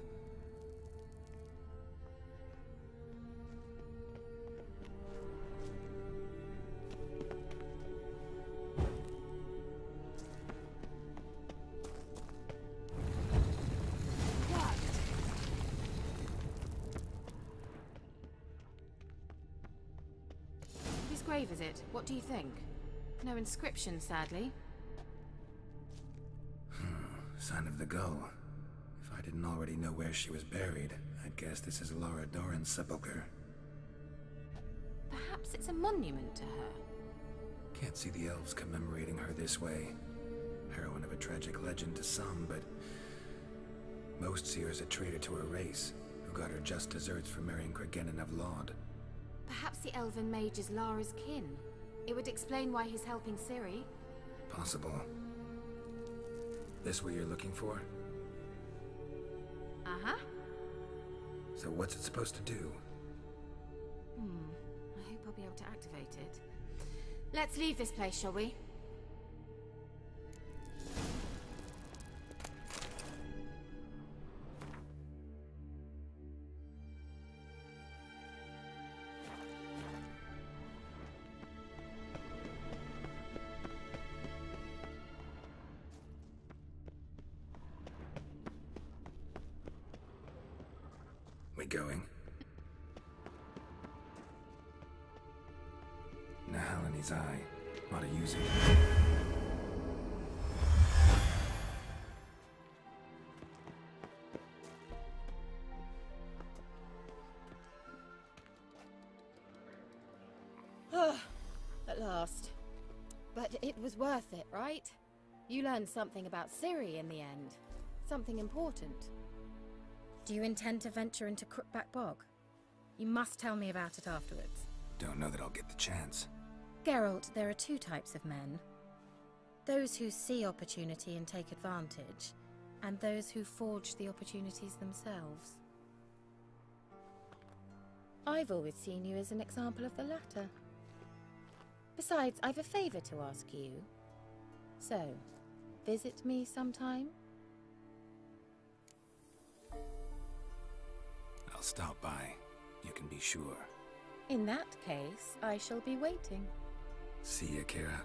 S8: grave, is it? What do you think? No inscription, sadly.
S2: Sign of the Gull. If I didn't already know where she was buried, I'd guess this is Laura Doran's sepulcher.
S8: Perhaps it's a monument to her.
S2: Can't see the elves commemorating her this way. Heroine of a tragic legend to some, but most see her as a traitor to her race, who got her just desserts for marrying Cregennan of Laud.
S8: Perhaps the elven mage is Lara's kin. It would explain why he's helping Ciri.
S2: Possible. This what you're looking for?
S8: Uh-huh.
S2: So what's it supposed to do?
S8: I hope I'll be able to activate it. Let's leave this place, shall we?
S2: We going? Nahalani's eye. Ought to use it.
S21: At last. But it was worth it, right? You learned something about Ciri in the end. Something important. Do you intend to venture into Crookback Bog? You must tell me about it afterwards.
S2: Don't know that I'll get the chance.
S21: Geralt, there are two types of men. Those who see opportunity and take advantage, and those who forge the opportunities themselves. I've always seen you as an example of the latter. Besides, I've a favor to ask you. So, visit me sometime?
S2: I'll stop by. You can be sure.
S21: In that case, I shall be waiting.
S2: See ya, Kira.